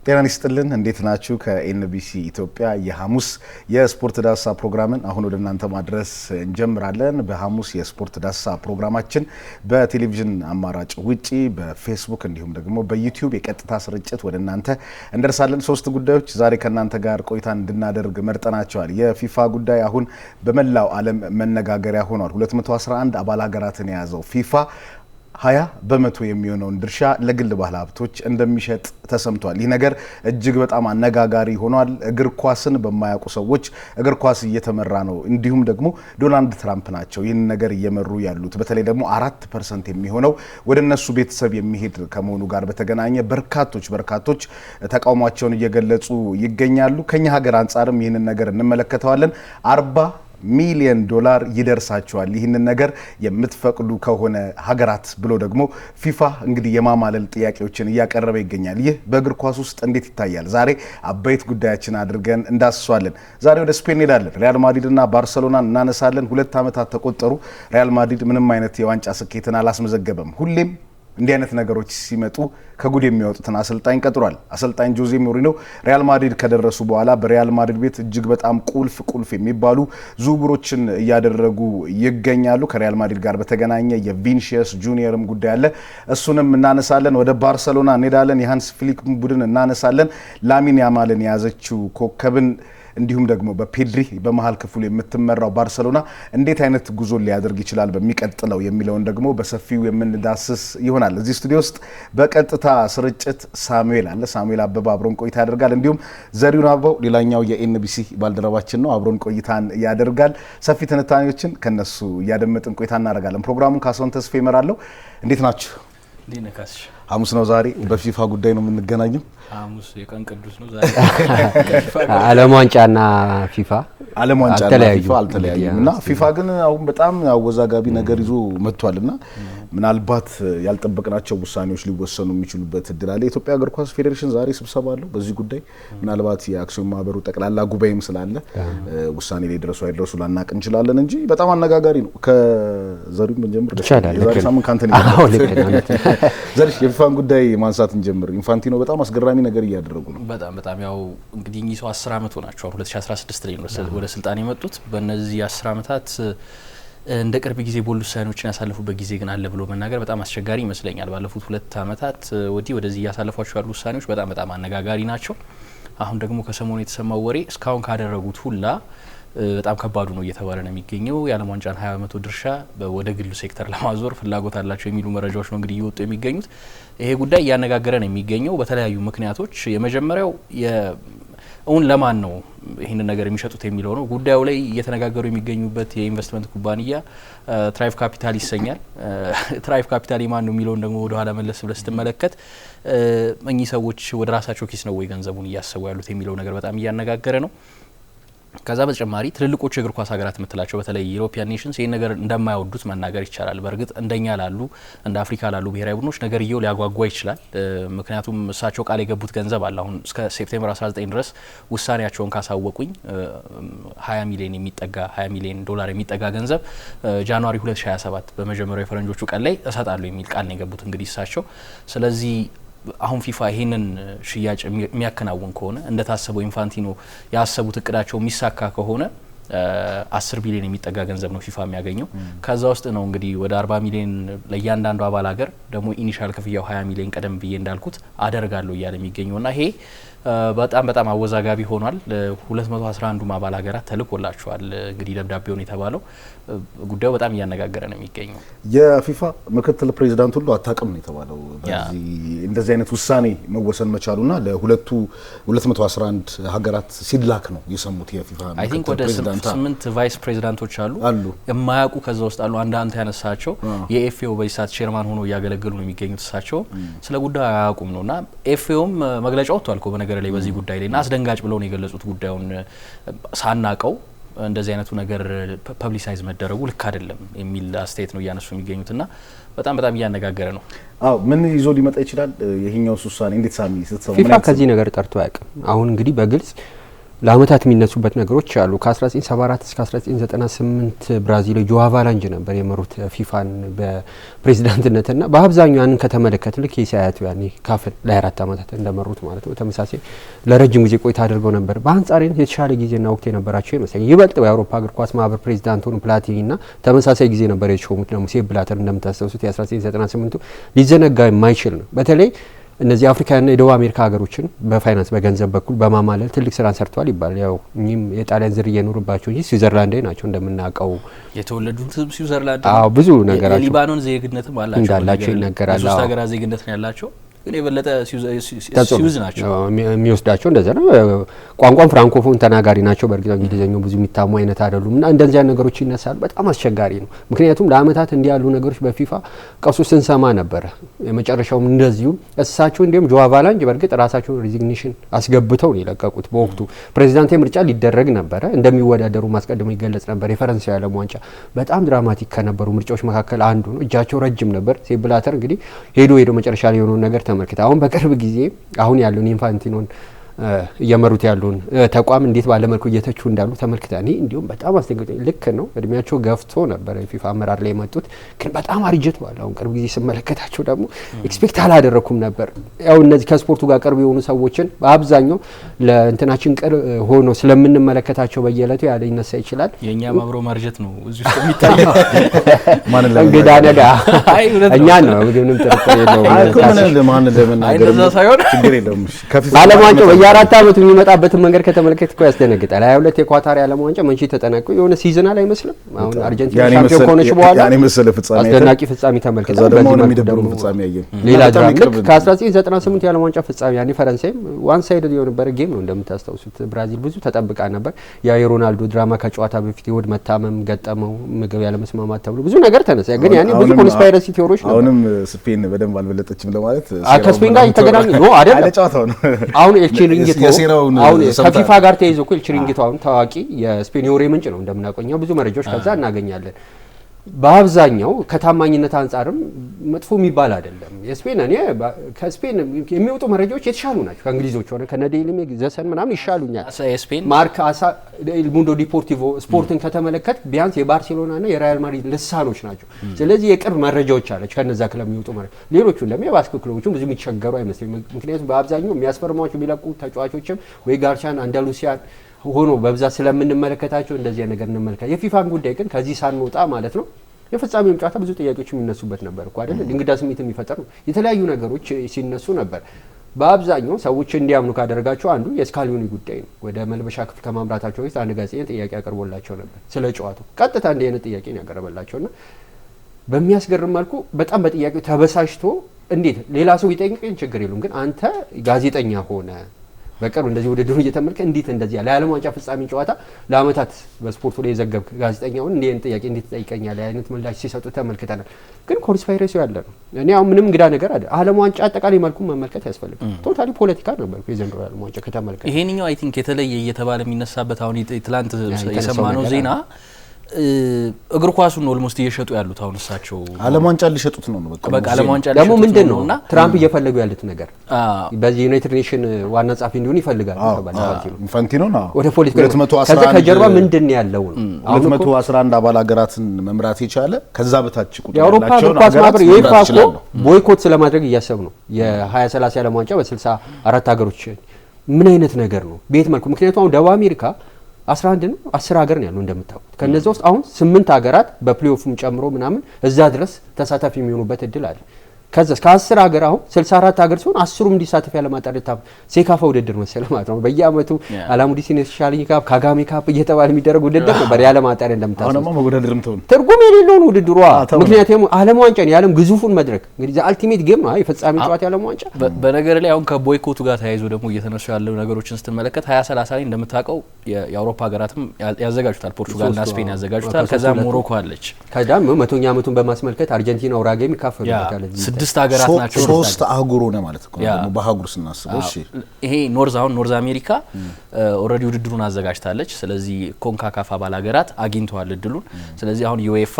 ጤና ይስጥልን እንዴት ናችሁ? ከኤንቢሲ ኢትዮጵያ የሐሙስ የስፖርት ዳሰሳ ፕሮግራምን አሁን ወደ እናንተ ማድረስ እንጀምራለን። በሐሙስ የስፖርት ዳሰሳ ፕሮግራማችን በቴሌቪዥን አማራጭ ውጪ በፌስቡክ እንዲሁም ደግሞ በዩቲዩብ የቀጥታ ስርጭት ወደ እናንተ እንደርሳለን። ሶስት ጉዳዮች ዛሬ ከእናንተ ጋር ቆይታ እንድናደርግ መርጠናቸዋል። የፊፋ ጉዳይ አሁን በመላው ዓለም መነጋገሪያ ሆኗል። 211 አባል ሀገራትን የያዘው ፊፋ 20% የሚሆነውን ድርሻ ለግል ባለሀብቶች እንደሚሸጥ ተሰምቷል። ይህ ነገር እጅግ በጣም አነጋጋሪ ሆኗል። እግር ኳስን በማያውቁ ሰዎች እግር ኳስ እየተመራ ነው። እንዲሁም ደግሞ ዶናልድ ትራምፕ ናቸው ይህን ነገር እየመሩ ያሉት። በተለይ ደግሞ 4% የሚሆነው ወደ እነሱ ቤተሰብ የሚሄድ ከመሆኑ ጋር በተገናኘ በርካቶች ተቃውሟቸውን እየገለጹ ይገኛሉ። ከኛ ሀገር አንጻርም ይህንን ነገር እንመለከተዋለን። 40 ሚሊዮን ዶላር ይደርሳቸዋል ይህንን ነገር የምትፈቅዱ ከሆነ ሀገራት ብሎ ደግሞ ፊፋ እንግዲህ የማማለል ጥያቄዎችን እያቀረበ ይገኛል። ይህ በእግር ኳስ ውስጥ እንዴት ይታያል? ዛሬ አበይት ጉዳያችን አድርገን እንዳስሷለን። ዛሬ ወደ ስፔን እንሄዳለን። ሪያል ማድሪድና ባርሰሎናን እናነሳለን። 2 ዓመታት ተቆጠሩ። ሪያል ማድሪድ ምንም አይነት የዋንጫ ስኬትን አላስመዘገበም። ሁሌም እንዲህ አይነት ነገሮች ሲመጡ ከጉድ የሚያወጡትን አሰልጣኝ ቀጥሯል። አሰልጣኝ ጆዜ ሞሪኖ ሪያል ማድሪድ ከደረሱ በኋላ በሪያል ማድሪድ ቤት እጅግ በጣም ቁልፍ የሚባሉ ዝውውሮችን እያደረጉ ይገኛሉ። ከሪያል ማድሪድ ጋር በተገናኘ የቪኒሲየስ ጁኒየርም ጉዳይ አለ። እሱንም እናነሳለን። ወደ ባርሰሎና እንሄዳለን። የሃንስ ፍሊክ ቡድን እናነሳለን። ላሚን ያማልን የያዘችው ኮከብን እንዲሁም ደግሞ በፔድሪ በመሃል ክፍሉ የምትመራው ባርሰሎና እንዴት አይነት ጉዞ ሊያደርግ ይችላል በሚቀጥለው የሚለውን ደግሞ በሰፊው የምንዳስስ ይሆናል። እዚህ ስቱዲዮ ውስጥ በቀጥታ ስርጭት ሳሙኤል አለ። ሳሙኤል አበባ አብሮን ቆይታ ያደርጋል። እንዲሁም ዘሪሁን አበባው ሌላኛው የኤንቢሲ ባልደረባችን ነው፣ አብሮን ቆይታን ያደርጋል። ሰፊ ትንታኔዎችን ከነሱ እያደመጥን ቆይታ እናደርጋለን። ፕሮግራሙን ካሳሁን ተስፋ ይመራለሁ። እንዴት ናችሁ? ዲነካስ ሐሙስ ነው ዛሬ። በፊፋ ጉዳይ ነው የምንገናኘው። ሐሙስ የቀን ቅዱስ ነው ዛሬ። ዓለም ዋንጫና ፊፋ አልተለያዩም እና ፊፋ ግን አሁን በጣም አወዛጋቢ ነገር ይዞ መጥቷልና ምናልባት ያልጠበቅናቸው ውሳኔዎች ሊወሰኑ የሚችሉበት እድል አለ። የኢትዮጵያ እግር ኳስ ፌዴሬሽን ዛሬ ስብሰባ አለው በዚህ ጉዳይ። ምናልባት የአክሲዮን ማህበሩ ጠቅላላ ጉባኤም ስላለ ውሳኔ ላይ ድረሱ አይደረሱ ላናቅ እንችላለን እንጂ በጣም አነጋጋሪ ነው። ከዘሪሁን ብንጀምር የዛሬ ሳምንት ካንተ ነው ዘሪሽ የፊፋን ጉዳይ ማንሳት እንጀምር። ኢንፋንቲኖ በጣም አስገራሚ ነገር እያደረጉ ነው። በጣም ያው እንግዲህ እኚህ ሰው 10 ዓመት ሆናቸው 2016 ላይ ነው ወደ ስልጣን የመጡት። በእነዚህ 10 ዓመታት እንደ ቅርብ ጊዜ ቦል ውሳኔዎችን ያሳለፉበት ጊዜ ግን አለ ብሎ መናገር በጣም አስቸጋሪ ይመስለኛል። ባለፉት 2 ዓመታት ወደዚህ ያሳለፏቸው ያሉ ውሳኔዎች በጣም አነጋጋሪ ናቸው። አሁን ደግሞ ከሰሞኑ የተሰማው ወሬ እስካሁን ካደረጉት ሁላ በጣም ከባዱ ነው እየተባለ ነው የሚገኘው። የዓለም ዋንጫን 20% ድርሻ ወደ ግሉ ሴክተር ለማዞር ፍላጎት አላቸው የሚሉ መረጃዎች ነው እንግዲህ እየወጡ የሚገኙት። ይሄ ጉዳይ እያነጋገረ ነው የሚገኘው በተለያዩ ምክንያቶች። የመጀመሪያው እውን ለማን ነው ይህንን ነገር የሚሸጡት የሚለው ነው። ጉዳዩ ላይ እየተነጋገሩ የሚገኙበት የኢንቨስትመንት ኩባንያ ትራይቭ ካፒታል ይሰኛል። ትራይቭ ካፒታል የማን ነው የሚለውን ደግሞ ወደ ኋላ መለስ ብለህ ስትመለከት እኚህ ሰዎች ወደ ራሳቸው ኪስ ነው ወይ ገንዘቡን እያሰቡ ያሉት የሚለው ነገር በጣም እያነጋገረ ነው። ከዛ በተጨማሪ ትልልቆቹ የእግር ኳስ ሀገራት የምትላቸው በተለይ ዩሮፒያን ኔሽንስ ይህን ነገር እንደማይወዱት መናገር ይቻላል። በእርግጥ እንደኛ ላሉ እንደ አፍሪካ ላሉ ብሔራዊ ቡድኖች ነገርየው ሊያጓጓ ይችላል። ምክንያቱም እሳቸው ቃል የገቡት ገንዘብ አለ። አሁን እስከ ሴፕቴምበር 19 ድረስ ውሳኔያቸውን ካሳወቁኝ 20 ሚሊዮን ዶላር የሚጠጋ ገንዘብ ጃንዋሪ 2027 በመጀመሪያው የፈረንጆቹ ቀን ላይ እሰጣለሁ የሚል ቃል ነው የገቡት እንግዲህ እሳቸው። ስለዚህ አሁን ፊፋ ይሄንን ሽያጭ የሚያከናውን ከሆነ እንደታሰበው ኢንፋንቲኖ ያሰቡት እቅዳቸው የሚሳካ ከሆነ 10 ቢሊዮን የሚጠጋ ገንዘብ ነው ፊፋ የሚያገኘው። ከዛ ውስጥ ነው እንግዲህ ወደ 40 ሚሊዮን ለእያንዳንዱ አባል ሀገር ደግሞ ኢኒሻል ክፍያው 20 ሚሊዮን ቀደም ብዬ እንዳልኩት አደርጋለሁ እያለ የሚገኘውና ይሄ በጣም አወዛጋቢ ሆኗል። 211 አባል ሀገራት ተልኮላቸዋል እንግዲህ ደብዳቤውን የተባለው ጉዳዩ በጣም እያነጋገረ ነው የሚገኘው። የፊፋ ምክትል ፕሬዚዳንት ሁሉ አታውቅም ነው የተባለው እንደዚህ አይነት ውሳኔ መወሰን መቻሉና ለሁለቱ 211 ሀገራት ሲላክ ነው የሰሙት። የፊፋ ምክትል ፕሬዚዳንት 8 ቫይስ ፕሬዚዳንቶች አሉ የማያውቁ ከዛ ውስጥ አሉ። አንተ ያነሳቸው የኤፍኤው በይሳት ቼርማን ሆኖ እያገለገሉ ነው የሚገኙት። እሳቸው ስለ ጉዳዩ አያውቁም ነውና ኤፍኤውም መግለጫ ወጥቷል እኮ በነገር ላይ በዚህ ጉዳይ ላይ እና አስደንጋጭ ብለው ነው የገለጹት። ጉዳዩን ሳናቀው እንደዚህ አይነቱ ነገር ፐብሊሳይዝ መደረጉ ልክ አይደለም የሚል አስተያየት ነው እያነሱ የሚገኙትና በጣም እያነጋገረ ነው። አዎ ምን ይዞ ሊመጣ ይችላል? ይሄኛው ውሳኔ እንዴት ሳሚ ስትሰሙ ፊፋ ከዚህ ነገር ጠርቶ አያውቅም። አሁን እንግዲህ በግልጽ ለአመታት የሚነሱበት ነገሮች አሉ። ከ1974 እስከ 1998 ብራዚል ጆዋ ቫላንጅ ነበር የመሩት ፊፋን በፕሬዝዳንትነትና በአብዛኛው ያንን ከተመለከተ ልክ ኢሳያቱ ያኔ ካፍን ለ24 አመታት እንደመሩት ማለት ነው ተመሳሳይ ለረጅም ጊዜ ቆይታ አድርገው ነበር። በአንጻራዊነት የተሻለ ጊዜና ወቅት የነበራቸው ይመስላል። ይበልጥ የአውሮፓ እግር ኳስ ማህበር ፕሬዝዳንት ሆኑ ፕላቲኒና ተመሳሳይ ጊዜ ነበር የተሾሙት ደግሞ ሴፕ ብላተር እንደምታስታውሱት የ1998 ሊዘነጋ የማይችል ነው። በተለይ እነዚህ አፍሪካና የደቡብ አሜሪካ ሀገሮችን በፋይናንስ በገንዘብ በኩል በማማለል ትልቅ ስራን ሰርተዋል ይባላል። ያው እኚህም የጣሊያን ዝርያ የኖሩባቸው እንጂ ስዊዘርላንዳዊ ናቸው እንደምናውቀው የተወለዱት ስዊዘርላንድ። አዎ ብዙ ነገራቸው የሊባኖን ዜግነትም አላቸው እንዳላቸው ይነገራል። ሶስት ሀገራት ዜግነት ነው ያላቸው ግን የበለጠ ስዊዝ ናቸው የሚወስዳቸው እንደዛ ነው። ቋንቋም ፍራንኮፎን ተናጋሪ ናቸው። በእርግጥ እንግሊዝኛው ብዙ የሚታሙ አይነት አይደሉም እና እንደዚህ አይነት ነገሮች ይነሳሉ። በጣም አስቸጋሪ ነው። ምክንያቱም ለአመታት እንዲህ ያሉ ነገሮች በፊፋ ቀውሱ ስንሰማ ነበረ። የመጨረሻውም እንደዚሁ እሳቸው እንዲሁም ጆዋ ቫላንጅ በእርግጥ ራሳቸው ሪዚግኔሽን አስገብተው ነው የለቀቁት። በወቅቱ ፕሬዚዳንታዊ ምርጫ ሊደረግ ነበረ እንደሚወዳደሩ ማስቀደሙ ይገለጽ ነበር። የፈረንሳይ ዓለም ዋንጫ በጣም ድራማቲክ ከነበሩ ምርጫዎች መካከል አንዱ ነው። እጃቸው ረጅም ነበር። ሴፕ ብላተር እንግዲህ ሄዶ መጨረሻ ላይ የሆነውን ነገር ተመልክተ አሁን በቅርብ ጊዜ አሁን ያለውን ኢንፋንቲኖን እየመሩት ያሉን ተቋም እንዴት ባለመልኩ እየተቹ እንዳሉ ተመልክተ እኔ እንዲሁም በጣም አስደንግጦኝ ልክ ነው እድሜያቸው ገፍቶ ነበር የፊፋ አመራር ላይ የመጡት ግን በጣም አርጅተዋል። አሁን ቅርብ ጊዜ ስመለከታቸው ደግሞ ኤክስፔክት አላደረኩም ነበር። ያው እነዚህ ከስፖርቱ ጋር ቅርብ የሆኑ ሰዎችን በአብዛኛው ለእንትናችን ቅርብ ሆኖ ስለምንመለከታቸው በየዕለቱ ያለ ይነሳ ይችላል። የኛ ማብሮ ማርጀት ነው እዚህ ውስጥ የሚታየው እንግዳ ነገ እኛ ነው ምንም ጥርጥር የለውም። ለማን ለመናገር ችግር የለውም። ዓለም ዋንጫው በየአራት አመቱ የሚመጣበትን መንገድ ከተመለከትኩ ያስደነግጣል። 22 የኳታር ዓለም ዋንጫ መቼ ተጠናቀቀ? የሆነ ሲዝናል አይመስልም? አሁን አርጀንቲና ሻምፒዮን ከሆነች በኋላ ያኔ መሰለ ፍጻሜ አስደናቂ ፍጻሜ ተመልክተናል። በዚህ ደግሞ ፍጻሜ ያየን ሌላ ድራማ ከ1998 የዓለም ዋንጫ ፍጻሜ ያኔ ፈረንሳይም ዋን ሳይድ የሆነበት ጌም ነው እንደምታስታውሱት። ብራዚል ብዙ ተጠብቃ ነበር። ያ የሮናልዶ ድራማ ከጨዋታ በፊት የሆድ መታመም ገጠመው ምግብ ያለመስማማት ተብሎ ብዙ ነገር ተነሳ። ግን ያኔ ብዙ ኮንስፓይረሲ ቲዮሪዎች ነበር። አሁንም ስፔን በደንብ አልበለጠችም ለማለት ከስፔን ጋር የተገናኘ ነው አይደል? ጨዋታው ነው አሁን አሁን ከፊፋ ጋር ተይዞ እኮ ቺሪንጊቶ አሁን ታዋቂ የስፔን የወሬ ምንጭ ነው እንደምናውቀው ብዙ መረጃዎች ከዛ እናገኛለን። በአብዛኛው ከታማኝነት አንጻርም መጥፎ የሚባል አይደለም። የስፔን እኔ ከስፔን የሚወጡ መረጃዎች የተሻሉ ናቸው። ከእንግሊዞች ሆነ ከነዴሊሜ ዘሰን ምናምን ይሻሉኛል። የስፔን ማርካ አሳ ኤል ሙንዶ ዲፖርቲቮ ስፖርትን ከተመለከት ቢያንስ የባርሴሎናና የሪያል ማድሪድ ልሳኖች ናቸው። ስለዚህ የቅርብ መረጃዎች አለች ከነዛ ክለብ የሚወጡ መረጃ። ሌሎቹ ደግሞ የባስክ ክለቦቹ ብዙ የሚቸገሩ አይመስለኝም። ምክንያቱም በአብዛኛው የሚያስፈርሟቸው የሚለቁ ተጫዋቾችም ወይ ጋርሻን አንዳሉሲያን ሆኖ በብዛት ስለምንመለከታቸው እንደዚህ ነገር እንመለከታ። የፊፋን ጉዳይ ግን ከዚህ ሳንወጣ ማለት ነው የፍጻሜው ጨዋታ ብዙ ጥያቄዎች የሚነሱበት ነበር እኮ አይደል? እንግዳ ስሜት የሚፈጠር ነው። የተለያዩ ነገሮች ሲነሱ ነበር። በአብዛኛው ሰዎች እንዲያምኑ ካደረጋቸው አንዱ የስካሊዮኒ ጉዳይ ነው። ወደ መልበሻ ክፍል ከማምራታቸው በፊት አንድ ጋዜጠኛ ጥያቄ ያቀርቦላቸው ነበር ስለ ጨዋታው። ቀጥታ እንዲህ አይነት ጥያቄ ነው ያቀረበላቸውና በሚያስገርም መልኩ በጣም በጥያቄው ተበሳጭቶ እንዴት ሌላ ሰው ቢጠይቅኝ ችግር የለውም ግን አንተ ጋዜጠኛ ሆነ በቀሩ እንደዚህ ውድድሩ እየተመለከ እንዴት እንደዚህ ያለ የዓለም ዋንጫ ፍጻሜ ጨዋታ ለአመታት በስፖርቱ ላይ የዘገብክ ጋዜጠኛውን እንዴ ጥያቄ እንዴት ትጠይቀኛለህ? አይነት ምላሽ ሲሰጡ ተመልክተናል። ግን ኮንስፓይሬሲ ያለ ነው። እኔ አሁን ምንም እንግዳ ነገር አይደል። ዓለም ዋንጫ አጠቃላይ መልኩ መመልከት ያስፈልጋል። ቶታሊ ፖለቲካ ነበር የዘንድሮ ዓለም ዋንጫ ከተመለከተ። ይሄንኛው አይ ቲንክ የተለየ እየተባለ የሚነሳበት አሁን ትላንት የሰማነው ዜና እግር ኳሱን ኦልሞስት እየሸጡ ያሉት አሁን እሳቸው ዓለም ዋንጫ ሊሸጡት ነው። በቃ ዓለም ዋንጫ ደግሞ ምንድነውና ትራምፕ እየፈለጉ ያሉት ነገር በዚህ ዩናይትድ ኔሽን ዋና ጻፊ እንዲሆን ይፈልጋሉ ኢንፋንቲኖ ነው ወደ ፖለቲካ ከዛ ከጀርባ ምንድነው ያለው ነው 211 አባል ሀገራትን መምራት የቻለ ከዛ በታች ቁጥር የአውሮፓ እግር ኳስ ማህበር ዩኤፋ እኮ ቦይኮት ስለማድረግ እያሰብ ነው የ2030 ዓለም ዋንጫ በ64 ሀገሮች ምን አይነት ነገር ነው ቤት መልኩ ምክንያቱም አሁን ደቡብ አሜሪካ 11 ነው 10 ሀገር ነው ያለው እንደምታውቁት ከነዛ ውስጥ አሁን 8 ሀገራት በፕሌኦፍም ጨምሮ ምናምን እዛ ድረስ ተሳታፊ የሚሆኑበት እድል አለ። ከዛስ ከ10 ሀገር አሁን 64 ሀገር ሲሆን 10ሩም እንዲሳተፍ ያለ ማጣሪያ ሴካፋ ውድድር መሰለ ማለት ነው። በየአመቱ አላሙዲን ሻሊኝ ካፕ ካጋሜ ካፕ እየተባለ የሚደረግ ውድድር ነበር ያለ ማጣሪያ እንደምታውቁት። አሁንማ መወዳደርም ተው ትርጉም የሌለው ውድድሩ ምክንያቱም ዓለም ዋንጫን የዓለም ግዙፉን መድረክ እንግዲህ አልቲሜት ጌም ነው የፍጻሜ ጨዋታ የዓለም ዋንጫ። በነገር ላይ አሁን ከቦይኮቱ ጋር ተያይዞ ደግሞ እየተነሱ ያለው ነገሮችን ስትመለከት 2030 ላይ እንደምታውቀው የአውሮፓ ሀገራትም ያዘጋጁታል። ፖርቹጋልና ስፔን ያዘጋጁታል። ከዛ ሞሮኮ አለች። ከዛም 100ኛ አመቱን በማስመልከት አርጀንቲና ኡራጓይ ይካፈሉታል። 6 ሀገራት ናቸው። 3 አህጉር ሆነ ማለት ነው ደግሞ በአህጉር ስናስበው። እሺ ይሄ ኖርዝ አሜሪካ ኦልሬዲ ውድድሩን አዘጋጅታለች። ስለዚህ ኮንካካፍ አባል ሀገራት አግኝተዋል እድሉን። ስለዚህ አሁን ዩኤፋ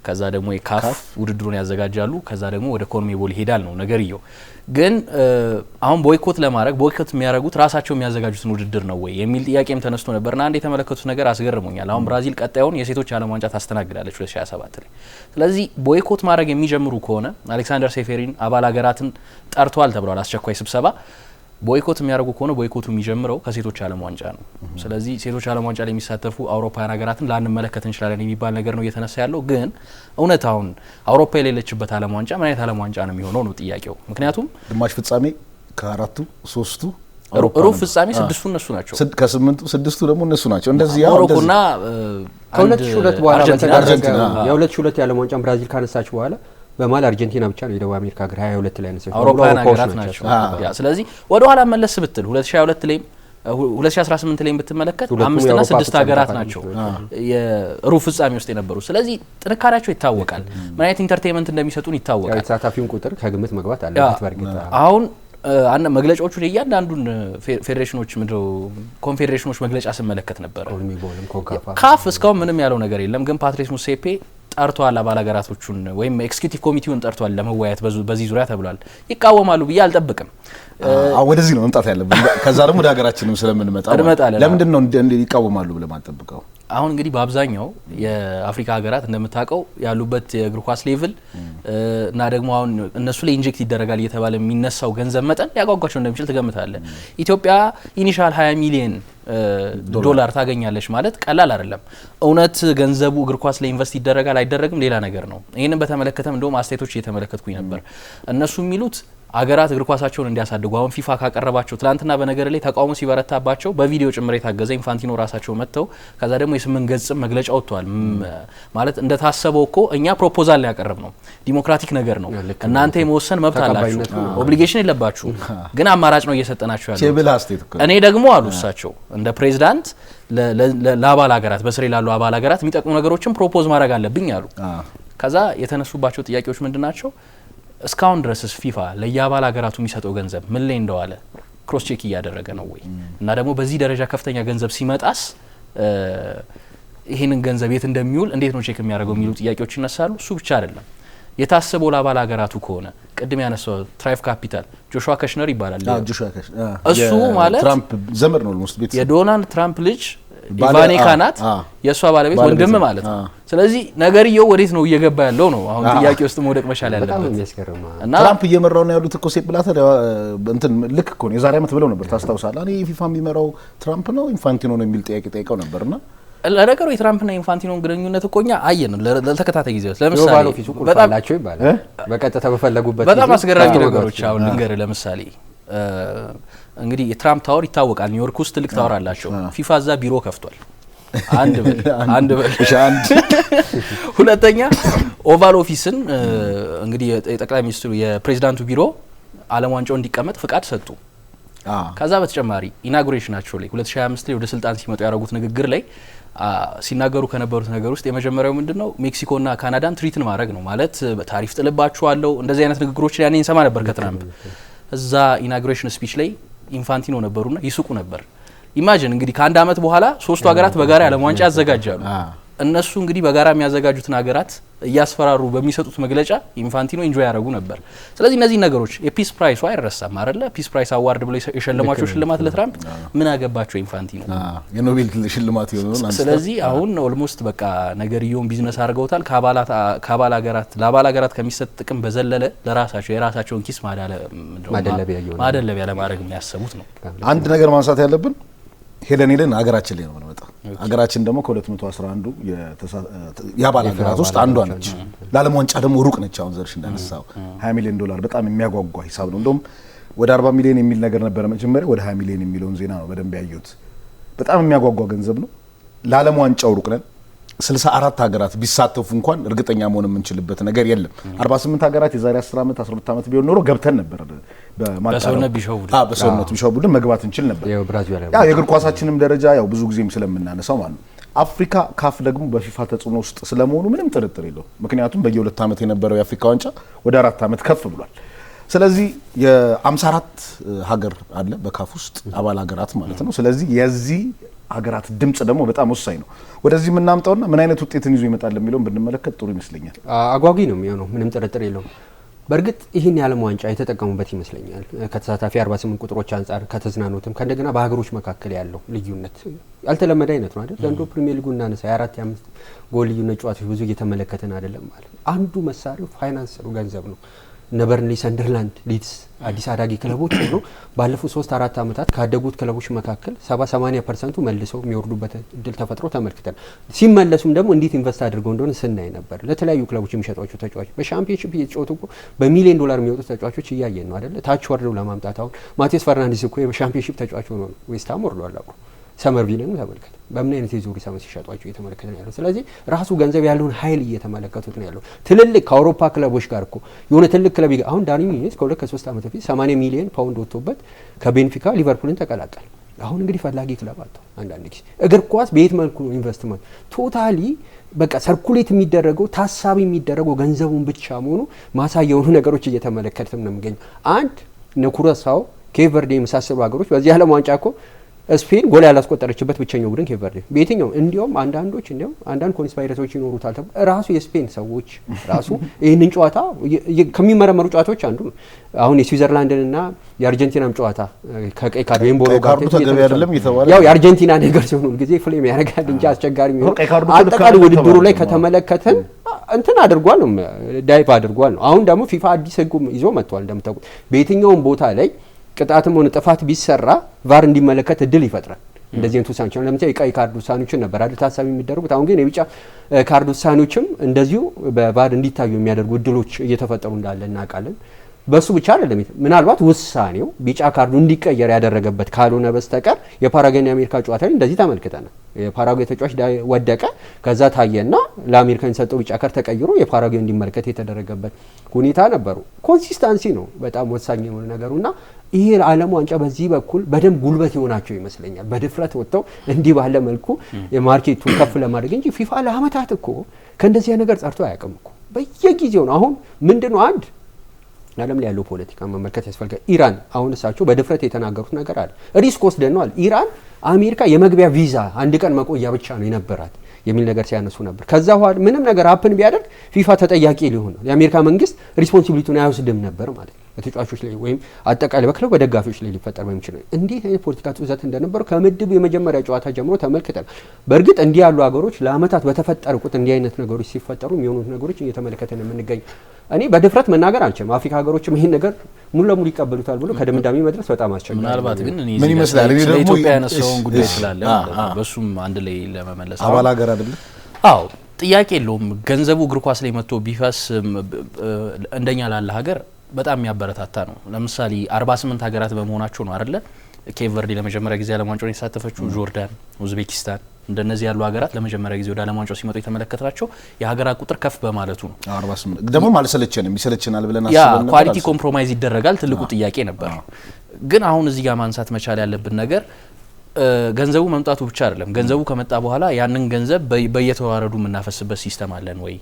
ከዛ ደግሞ የካፍ ውድድሩን ያዘጋጃሉ። ከዛ ደግሞ ወደ ኮንሜቦል ይሄዳል ነው ነገርየው። ግን አሁን ቦይኮት የሚያደርጉት ራሳቸው የሚያዘጋጁትን ውድድር ነው ወይ የሚል ጥያቄም ተነስቶ ነበርና አንድ የተመለከቱት ነገር አስገርሞኛል። አሁን ብራዚል ቀጣዩን የሴቶች ዓለም ዋንጫ ታስተናግዳለች 2027 ላይ። ስለዚህ ቦይኮት ማድረግ የሚጀምሩ ከሆነ አሌክሳንደር ሴፌሪን አባል ሀገራትን ጠርቷል ተብሏል አስቸኳይ ስብሰባ። ቦይኮት የሚያደርጉ ከሆነ ቦይኮቱ የሚጀምረው ከሴቶች ዓለም ዋንጫ ነው። ስለዚህ ሴቶች ዓለም ዋንጫ ላይ የሚሳተፉ አውሮፓውያን ሀገራትን ላንመለከት እንችላለን የሚባል ነገር ነው እየተነሳ ያለው። ግን እውነታውን አውሮፓ የሌለችበት ዓለም ዋንጫ ምን አይነት ዓለም ዋንጫ ነው የሚሆነው ነው ጥያቄው። ምክንያቱም ግማሽ ፍጻሜ ከአራቱ ሶስቱ ሩብ ፍጻሜ ስድስቱ እነሱ ናቸው። ከስምንቱ ስድስቱ ደግሞ እነሱ ናቸው። እንደዚህ ያው ሞሮኮና ከ2002 በኋላ የ2002 የዓለም ዋንጫ ብራዚል ካነሳች በኋላ በማል አርጀንቲና ብቻ ነው የደቡብ አሜሪካ ሀገር 22 ላይ ነው አውሮፓውያን ሀገራት ናቸው። ያ ስለዚህ ወደ ኋላ መለስ ብትል 2022 ላይ 2018 ላይ ብትመለከት 5 እና 6 ሀገራት ናቸው የሩብ ፍጻሜ ውስጥ የነበሩ። ስለዚህ ጥንካሬያቸው ይታወቃል። ምን አይነት ኢንተርቴይንመንት እንደሚሰጡን ይታወቃል። ተሳታፊውን ቁጥር ከግምት መግባት አለበት። በርግጥ አሁን መግለጫዎቹ እያንዳንዱን ፌዴሬሽኖች ኮንፌዴሬሽኖች መግለጫ ስመለከት ነበር። ካፍ እስካሁን ምንም ያለው ነገር የለም። ግን ፓትሪስ ሙሴፔ ጠርቷል አባል ሀገራቶቹን ወይም ኤክስኪዩቲቭ ኮሚቴውን ጠርቷል ለመወያየት በዚህ ዙሪያ ተብሏል። ይቃወማሉ ብዬ አልጠብቅም። ወደዚህ ነው መምጣት ያለብን። ከዛ ደግሞ ወደ ሀገራችንም ስለምንመጣ ለምንድን ነው ይቃወማሉ ብለህ ማጠብቀው? አሁን እንግዲህ በአብዛኛው የአፍሪካ ሀገራት እንደምታውቀው ያሉበት የእግር ኳስ ሌቭል እና ደግሞ አሁን እነሱ ላይ ኢንጀክት ይደረጋል እየተባለ የሚነሳው ገንዘብ መጠን ሊያጓጓቸው እንደሚችል ትገምታለህ። ኢትዮጵያ ኢኒሻል 20 ሚሊዮን ዶላር ታገኛለች ማለት ቀላል አይደለም። እውነት ገንዘቡ እግር ኳስ ላይ ኢንቨስት ይደረጋል አይደረግም ሌላ ነገር ነው። ይህንን በተመለከተም እንደውም አስተያየቶች እየተመለከትኩኝ ነበር። እነሱ የሚሉት አገራት እግር ኳሳቸውን እንዲያሳድጉ አሁን ፊፋ ካቀረባቸው ትላንትና በነገር ላይ ተቃውሞ ሲበረታባቸው በቪዲዮ ጭምር የታገዘ ኢንፋንቲኖ ራሳቸው መጥተው ከዛ ደግሞ የ8 ገጽ መግለጫ ወጥቷል። ማለት እንደታሰበው እኮ እኛ ፕሮፖዛል ላይ ያቀረብ ነው ዲሞክራቲክ ነገር ነው። እናንተ የመወሰን መብት አላችሁ፣ ኦብሊጌሽን የለባችሁ፣ ግን አማራጭ ነው እየሰጠናችሁ ያለው። እኔ ደግሞ አሉ እሳቸው እንደ ፕሬዚዳንት ለአባል ሀገራት በስሬ ላሉ አባል ሀገራት የሚጠቅሙ ነገሮችን ፕሮፖዝ ማድረግ አለብኝ አሉ። ከዛ የተነሱባቸው ጥያቄዎች ምንድናቸው? እስካሁን ድረስስ ፊፋ ለየአባል ሀገራቱ የሚሰጠው ገንዘብ ምን ላይ እንደዋለ ክሮስ ቼክ እያደረገ ነው ወይ? እና ደግሞ በዚህ ደረጃ ከፍተኛ ገንዘብ ሲመጣስ ይህንን ገንዘብ የት እንደሚውል እንዴት ነው ቼክ የሚያደርገው የሚሉ ጥያቄዎች ይነሳሉ። እሱ ብቻ አይደለም የታሰበው ለአባል ሀገራቱ ከሆነ ቅድም ያነሳው ትራይቭ ካፒታል ጆሹዋ ከሽነር ይባላል። እሱ ማለት ትራምፕ ዘመድ ነው ኦልሞስት ቤት የዶናልድ ትራምፕ ልጅ ኢቫኒካ ናት የእሷ ባለቤት ወንድም ማለት ነው። ስለዚህ ነገርየው ወዴት ነው እየገባ ያለው ነው አሁን ጥያቄ ውስጥ መውደቅ መቻል ያለበት። እና ትራምፕ እየመራው ነው ያሉት እኮ ሴፕ ብላተር እንትን ልክ እኮ ነው የዛሬ ዓመት ብለው ነበር ታስታውሳለህ። እኔ ፊፋ የሚመራው ትራምፕ ነው ኢንፋንቲኖ ነው የሚል ጥያቄ ጠይቀው ነበርና ለነገሩ የትራምፕና ኢንፋንቲኖን ግንኙነት እኮኛ አየን ለተከታታይ ጊዜዎች ለምሳሌ በጣም ይባላል በቀጥታ በፈለጉበት በጣም አስገራሚ ነገሮች አሁን ልንገር። ለምሳሌ እንግዲህ የትራምፕ ታወር ይታወቃል። ኒውዮርክ ውስጥ ትልቅ ታወር አላቸው። ፊፋ እዛ ቢሮ ከፍቷል። አንድ ሁለተኛ ኦቫል ኦፊስን እንግዲህ የጠቅላይ ሚኒስትሩ የፕሬዚዳንቱ ቢሮ ዓለም ዋንጫው እንዲቀመጥ ፍቃድ ሰጡ። ከዛ በተጨማሪ ኢናጉሬሽናቸው ላይ 2025 ላይ ወደ ስልጣን ሲመጡ ያደረጉት ንግግር ላይ ሲናገሩ ከነበሩት ነገር ውስጥ የመጀመሪያው ምንድነው ሜክሲኮና ካናዳን ትሪትን ማድረግ ነው። ማለት ታሪፍ ጥልባቸዋለሁ እንደዚህ አይነት ንግግሮችን ያኔ እንሰማ ነበር ከትራምፕ። እዛ ኢናጉሬሽን ስፒች ላይ ኢንፋንቲኖ ነበሩና ይስቁ ነበር። ኢማጂን እንግዲህ ከአንድ አመት በኋላ ሶስቱ ሀገራት በጋራ ዓለም ዋንጫ ያዘጋጃሉ። እነሱ እንግዲህ በጋራ የሚያዘጋጁትን ሀገራት እያስፈራሩ በሚሰጡት መግለጫ ኢንፋንቲኖ ኢንጆይ ያደርጉ ነበር። ስለዚህ እነዚህ ነገሮች የፒስ ፕራይሱ አይረሳም አይደለ? ፒስ ፕራይስ አዋርድ ብለው የሸለሟቸው ሽልማት ለትራምፕ ምን አገባቸው ኢንፋንቲኖ የኖቤል ሽልማት ይሆናል። ስለዚህ አሁን ኦልሞስት በቃ ነገርየውን ቢዝነስ አድርገውታል። ከአባል ሀገራት ከሚሰጥ ጥቅም በዘለለ ለራሳቸው የራሳቸውን ኪስ ማደለቢያ ለማድረግ የሚያሰቡት ነው። አንድ ነገር ማንሳት ያለብን ሄደን ሀገራችን ላይ ነው የምንመጣው። ሀገራችን ደግሞ ከ211 የአባል ሀገራት ውስጥ አንዷ ነች። ለዓለም ዋንጫ ደግሞ ሩቅ ነች። አሁን ዘርሽ እንዳነሳው 20 ሚሊዮን ዶላር በጣም የሚያጓጓ ሂሳብ ነው። እንደውም ወደ 40 ሚሊዮን የሚል ነገር ነበረ መጀመሪያ፣ ወደ 20 ሚሊዮን የሚለውን ዜና ነው በደንብ ያዩት። በጣም የሚያጓጓ ገንዘብ ነው። ለዓለም ዋንጫው ሩቅ ነን። 64 ሀገራት ቢሳተፉ እንኳን እርግጠኛ መሆን የምንችልበት ነገር የለም። 48 ሀገራት የዛሬ 10 ዓመት 12 ዓመት ቢሆን ኖሮ ገብተን ነበር። በሰውነት ቢሻው ቡድን መግባት እንችል ነበር። ያው የእግር ኳሳችንም ደረጃ ያው ብዙ ጊዜም ስለምናነሳው ማለት ነው። አፍሪካ ካፍ ደግሞ በፊፋ ተጽዕኖ ውስጥ ስለመሆኑ ምንም ጥርጥር የለውም። ምክንያቱም በየ2 ዓመት የነበረው የአፍሪካ ዋንጫ ወደ 4 ዓመት ከፍ ብሏል። ስለዚህ የ54 ሀገር አለ በካፍ ውስጥ አባል ሀገራት ማለት ነው። ስለዚህ የዚህ ሀገራት ድምጽ ደግሞ በጣም ወሳኝ ነው። ወደዚህ የምናምጣውና ምን አይነት ውጤትን ይዞ ይመጣል የሚለውን ብንመለከት ጥሩ ይመስለኛል። አጓጊ ነው የሚሆነው፣ ምንም ጥርጥር የለውም። በእርግጥ ይህን የዓለም ዋንጫ የተጠቀሙበት ይመስለኛል። ከተሳታፊ 48 ቁጥሮች አንጻር ከተዝናኑትም ከእንደገና በሀገሮች መካከል ያለው ልዩነት ያልተለመደ አይነት ነው አይደል? ዘንድሮ ፕሪሚየር ሊጉ እናነሳ የ4 የ5 ጎል ልዩነት ጨዋታዎች ብዙ እየተመለከትን አይደለም ማለት ነው። አንዱ መሳሪያው ፋይናንስ ነው፣ ገንዘብ ነው። እነ በርንሊ፣ ሰንደርላንድ፣ ሊድስ አዲስ አዳጊ ክለቦች ሆኖ ባለፉት 3-4 ዓመታት ካደጉት ክለቦች መካከል 70-80% መልሰው የሚወርዱበት እድል ተፈጥሮ ተመልክተን ሲመለሱም ደግሞ እንዴት ኢንቨስት አድርገው እንደሆነ ስናይ ነበር። ለተለያዩ ክለቦች የሚሸጧቸው ተጫዋቾች በሻምፒዮንሺፕ እየተጫወቱ እኮ በሚሊዮን ዶላር የሚወጡ ተጫዋቾች እያየን ነው አይደለ? ታች ወርደው ለማምጣት አሁን ማቴዎስ ፈርናንዴዝ እኮ የሻምፒዮንሺፕ ተጫዋች ሆኖ ነው ዌስትሃም ወርዷል አብሮ። ሰመርቪልን ተመልከት በምን አይነት የዙሪ ሰመር ሲሸጧቸው እየተመለከተ ነው ያለው። ስለዚህ ራሱ ገንዘብ ያለውን ኃይል እየተመለከቱት ነው ያለው። ትልልቅ ከአውሮፓ ክለቦች ጋር እኮ የሆነ ትልቅ ክለብ አሁን ዳኒ ኑኔዝ ከ2-3 ዓመት በፊት 80 ሚሊዮን ፓውንድ ወጥቶበት ከቤንፊካ ሊቨርፑልን ተቀላቀለ። አሁን እንግዲህ ፈላጊ ክለብ አጣው። አንዳንድ ጊዜ እግር ኳስ በየት መልኩ ነው ኢንቨስትመንት ቶታሊ በቃ ሰርኩሌት የሚደረገው ታሳቢ የሚደረገው ገንዘቡን ብቻ መሆኑ ማሳያ የሆኑ ነገሮች እየተመለከትን ነው የሚገኘው። አንድ ኩራሳው፣ ኬፕ ቨርዴ የመሳሰሉ ሀገሮች በዚህ ዓለም ዋንጫ እኮ ስፔን ጎል ያላስቆጠረችበት ብቸኛው ቡድን ኬፕ ቨርዴ በየትኛው እንዲያውም አንዳንድ ኮንስፓይረቶች ይኖሩታል ተብሎ ራሱ የስፔን ሰዎች ራሱ ይህንን ጨዋታ ከሚመረመሩ ጨዋታዎች አንዱ ነው። አሁን የስዊዘርላንድንና የአርጀንቲናም ጨዋታ ከቀይ ካርድ ወይም ቦሎ ጋር ተገቢ አይደለም እየተባለ ያው የአርጀንቲና ነገር ሲሆን ጊዜ ፍሌም ያደርጋል እንጂ አስቸጋሪ የሚሆን አጠቃላይ ውድድሩ ላይ ከተመለከተን እንትን አድርጓል ነው ዳይቭ አድርጓል ነው። አሁን ደግሞ ፊፋ አዲስ ህግ ይዞ መጥቷል። እንደምታውቁት በየትኛውም ቦታ ላይ ቅጣትም ሆነ ጥፋት ቢሰራ ቫር እንዲመለከት እድል ይፈጥራል። እንደዚህ አይነት ውሳኔዎች ለምሳሌ የቀይ ካርድ ውሳኔዎችን ነበር አይደል ታሳቢ የሚደረጉት። አሁን ግን የቢጫ ካርድ ውሳኔዎችም እንደዚሁ በቫር እንዲታዩ የሚያደርጉ እድሎች እየተፈጠሩ እንዳለ እናውቃለን። በሱ ብቻ አይደለም ምናልባት ውሳኔው ቢጫ ካርዱ እንዲቀየር ያደረገበት ካልሆነ በስተቀር የፓራጓይና የአሜሪካ ጨዋታ ላይ እንደዚህ ተመልክተናል። የፓራጓይ ተጫዋች ወደቀ፣ ከዛ ታየና ለአሜሪካ የተሰጠው ቢጫ ካርድ ተቀይሮ የፓራጓይ እንዲመለከት የተደረገበት ሁኔታ ነበሩ። ኮንሲስታንሲ ነው በጣም ወሳኝ የሆነ ነገሩና ይሄ ዓለም ዋንጫ በዚህ በኩል በደንብ ጉልበት የሆናቸው ይመስለኛል። በድፍረት ወጥተው እንዲህ ባለ መልኩ የማርኬቱን ከፍ ለማድረግ እንጂ ፊፋ ለአመታት እኮ ከእንደዚህ ነገር ጸርቶ አያውቅም እኮ በየጊዜው ነው። አሁን ምንድነው አንድ ዓለም ላይ ያለው ፖለቲካ መመልከት ያስፈልጋል። ኢራን አሁን እሳቸው በድፍረት የተናገሩት ነገር አለ። ሪስክ ወስደናል። ኢራን አሜሪካ የመግቢያ ቪዛ አንድ ቀን መቆያ ብቻ ነው የነበራት የሚል ነገር ሲያነሱ ነበር። ከዛ በኋላ ምንም ነገር ሀፕን ቢያደርግ ፊፋ ተጠያቂ ሊሆን ነው። የአሜሪካ መንግስት ሪስፖንሲቢሊቲውን አይወስድም ነበር ማለት ነው። በተጫዋቾች ላይ ወይም አጠቃላይ በክለብ በደጋፊዎች ላይ ሊፈጠር በሚችል እንዴት አይነት ፖለቲካ ጥሰት እንደነበረ ከምድብ የመጀመሪያ ጨዋታ ጀምሮ ተመልክተናል። በእርግጥ እንዲህ ያሉ ሀገሮች ለአመታት በተፈጠሩ ቁጥር እንዲህ አይነት ነገሮች ሲፈጠሩ የሚሆኑት ነገሮች እየተመለከተን የምንገኝ እኔ በድፍረት መናገር አልችልም። አፍሪካ ሀገሮችም ይሄን ነገር ሙሉ ለሙሉ ይቀበሉታል ብሎ ከድምዳሜ መድረስ በጣም አስቸጋሪ። ምናልባት ግን ምን ይመስላል እኔ ደግሞ ኢትዮጵያ ያነሳውን ጉዳይ ስላለ በሱም አንድ ላይ ለመመለስ አባል ሀገር አይደል? አዎ ጥያቄ የለውም። ገንዘቡ እግር ኳስ ላይ መጥቶ ቢፈስ እንደኛ ላለ ሀገር በጣም የሚያበረታታ ነው። ለምሳሌ 48 ሀገራት በመሆናቸው ነው አይደለ? ኬፕ ቨርዴ ለመጀመሪያ ጊዜ ዓለም ዋንጫውን የተሳተፈችው፣ ጆርዳን፣ ኡዝቤኪስታን እንደነዚህ ያሉ ሀገራት ለመጀመሪያ ጊዜ ወደ ዓለም ዋንጫው ሲመጡ የተመለከትናቸው የሀገራት ቁጥር ከፍ በማለቱ ነው። 48 ደግሞ አልሰለቸንም ይሰለችናል ብለን አስበን ነበር። ኳሊቲ ኮምፕሮማይዝ ይደረጋል ትልቁ ጥያቄ ነበር። ግን አሁን እዚህ ጋር ማንሳት መቻል ያለብን ነገር ገንዘቡ መምጣቱ ብቻ አይደለም። ገንዘቡ ከመጣ በኋላ ያንን ገንዘብ በየተዋረዱ የምናፈስበት ሲስተም አለን ወይ?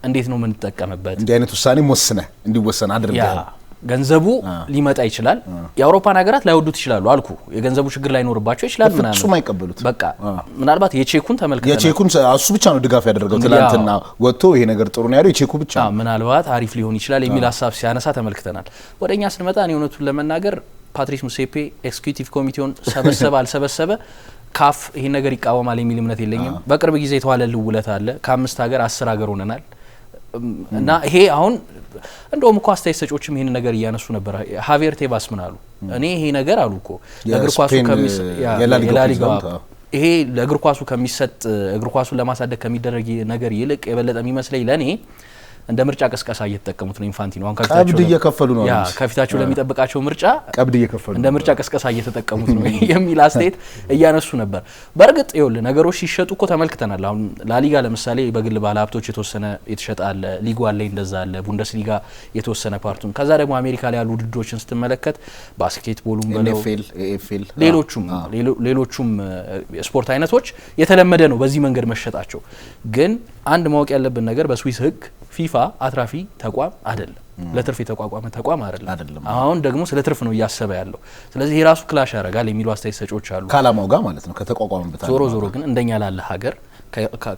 እንዴት ነው የምንጠቀምበት? እንዲህ አይነት ውሳኔ ወስነ እንዲወሰን አድርገን ገንዘቡ ሊመጣ ይችላል። የአውሮፓን ሀገራት ላይወዱት ይችላሉ አልኩ። የገንዘቡ ችግር ላይኖርባቸው ይችላል። ፍጹም አይቀበሉት። በቃ ምናልባት የቼኩን ተመልክተናል። የቼኩን እሱ ብቻ ነው ድጋፍ ያደረገው። ትላንትና ወጥቶ ይሄ ነገር ጥሩ ነው ያለው የቼኩ ብቻ ነው። ምናልባት አሪፍ ሊሆን ይችላል የሚል ሀሳብ ሲያነሳ ተመልክተናል። ወደኛ ስንመጣ እኔ እውነቱን ለመናገር ፓትሪስ ሙሴፔ ኤክስኪዩቲቭ ኮሚቴውን ሰበሰበ አልሰበሰበ ካፍ ይሄን ነገር ይቃወማል የሚል እምነት የለኝም። በቅርብ ጊዜ የተዋለልው ውለታ አለ። ከ5 ሀገር 10 ሀገር ሆነናል እና ይሄ አሁን እንደውም እኮ አስተያየት ሰጪዎችም ይሄን ነገር እያነሱ ነበር። ሃቪየር ቴባስ ምን አሉ? እኔ ይሄ ነገር አሉ እኮ ለእግር ኳሱ የላሊጋው ይሄ ለእግር ኳሱ ከሚሰጥ እግር ኳሱን ለማሳደግ ከሚደረግ ነገር ይልቅ የበለጠ የሚመስለኝ ለኔ እንደ ምርጫ ቀስቀሳ እየተጠቀሙት ነው። ኢንፋንቲኖ አሁን ቀብድ እየከፈሉ ነው። ከፊታቸው ለሚጠብቃቸው ምርጫ ቀብድ እየከፈሉ እንደ ምርጫ ቀስቀሳ እየተጠቀሙት ነው የሚል አስተያየት እያነሱ ነበር። በእርግጥ ይኸውልህ ነገሮች ሲሸጡ እኮ ተመልክተናል። አሁን ላሊጋ ለምሳሌ በግል ባለሀብቶች የተወሰነ የተሸጠ አለ። ሊጉ አለ እንደዛ አለ። ቡንደስሊጋ የተወሰነ ፓርቱን ከዛ ደግሞ አሜሪካ ላይ ያሉ ውድድሮችን ስትመለከት ባስኬትቦሉም በለው ኤፍኤል ሌሎቹም ስፖርት አይነቶች የተለመደ ነው በዚህ መንገድ መሸጣቸው። ግን አንድ ማወቅ ያለብን ነገር በስዊስ ሕግ ፊፋ አትራፊ ተቋም አይደለም፣ ለትርፍ የተቋቋመ ተቋም አይደለም። አሁን ደግሞ ስለ ትርፍ ነው እያሰበ ያለው። ስለዚህ ይሄ ራሱ ክላሽ ያደርጋል የሚሉ አስተያየት ሰጪዎች አሉ። ከዓላማው ጋር ማለት ነው ከተቋቋመበት። ዞሮ ግን እንደኛ ላለ ሀገር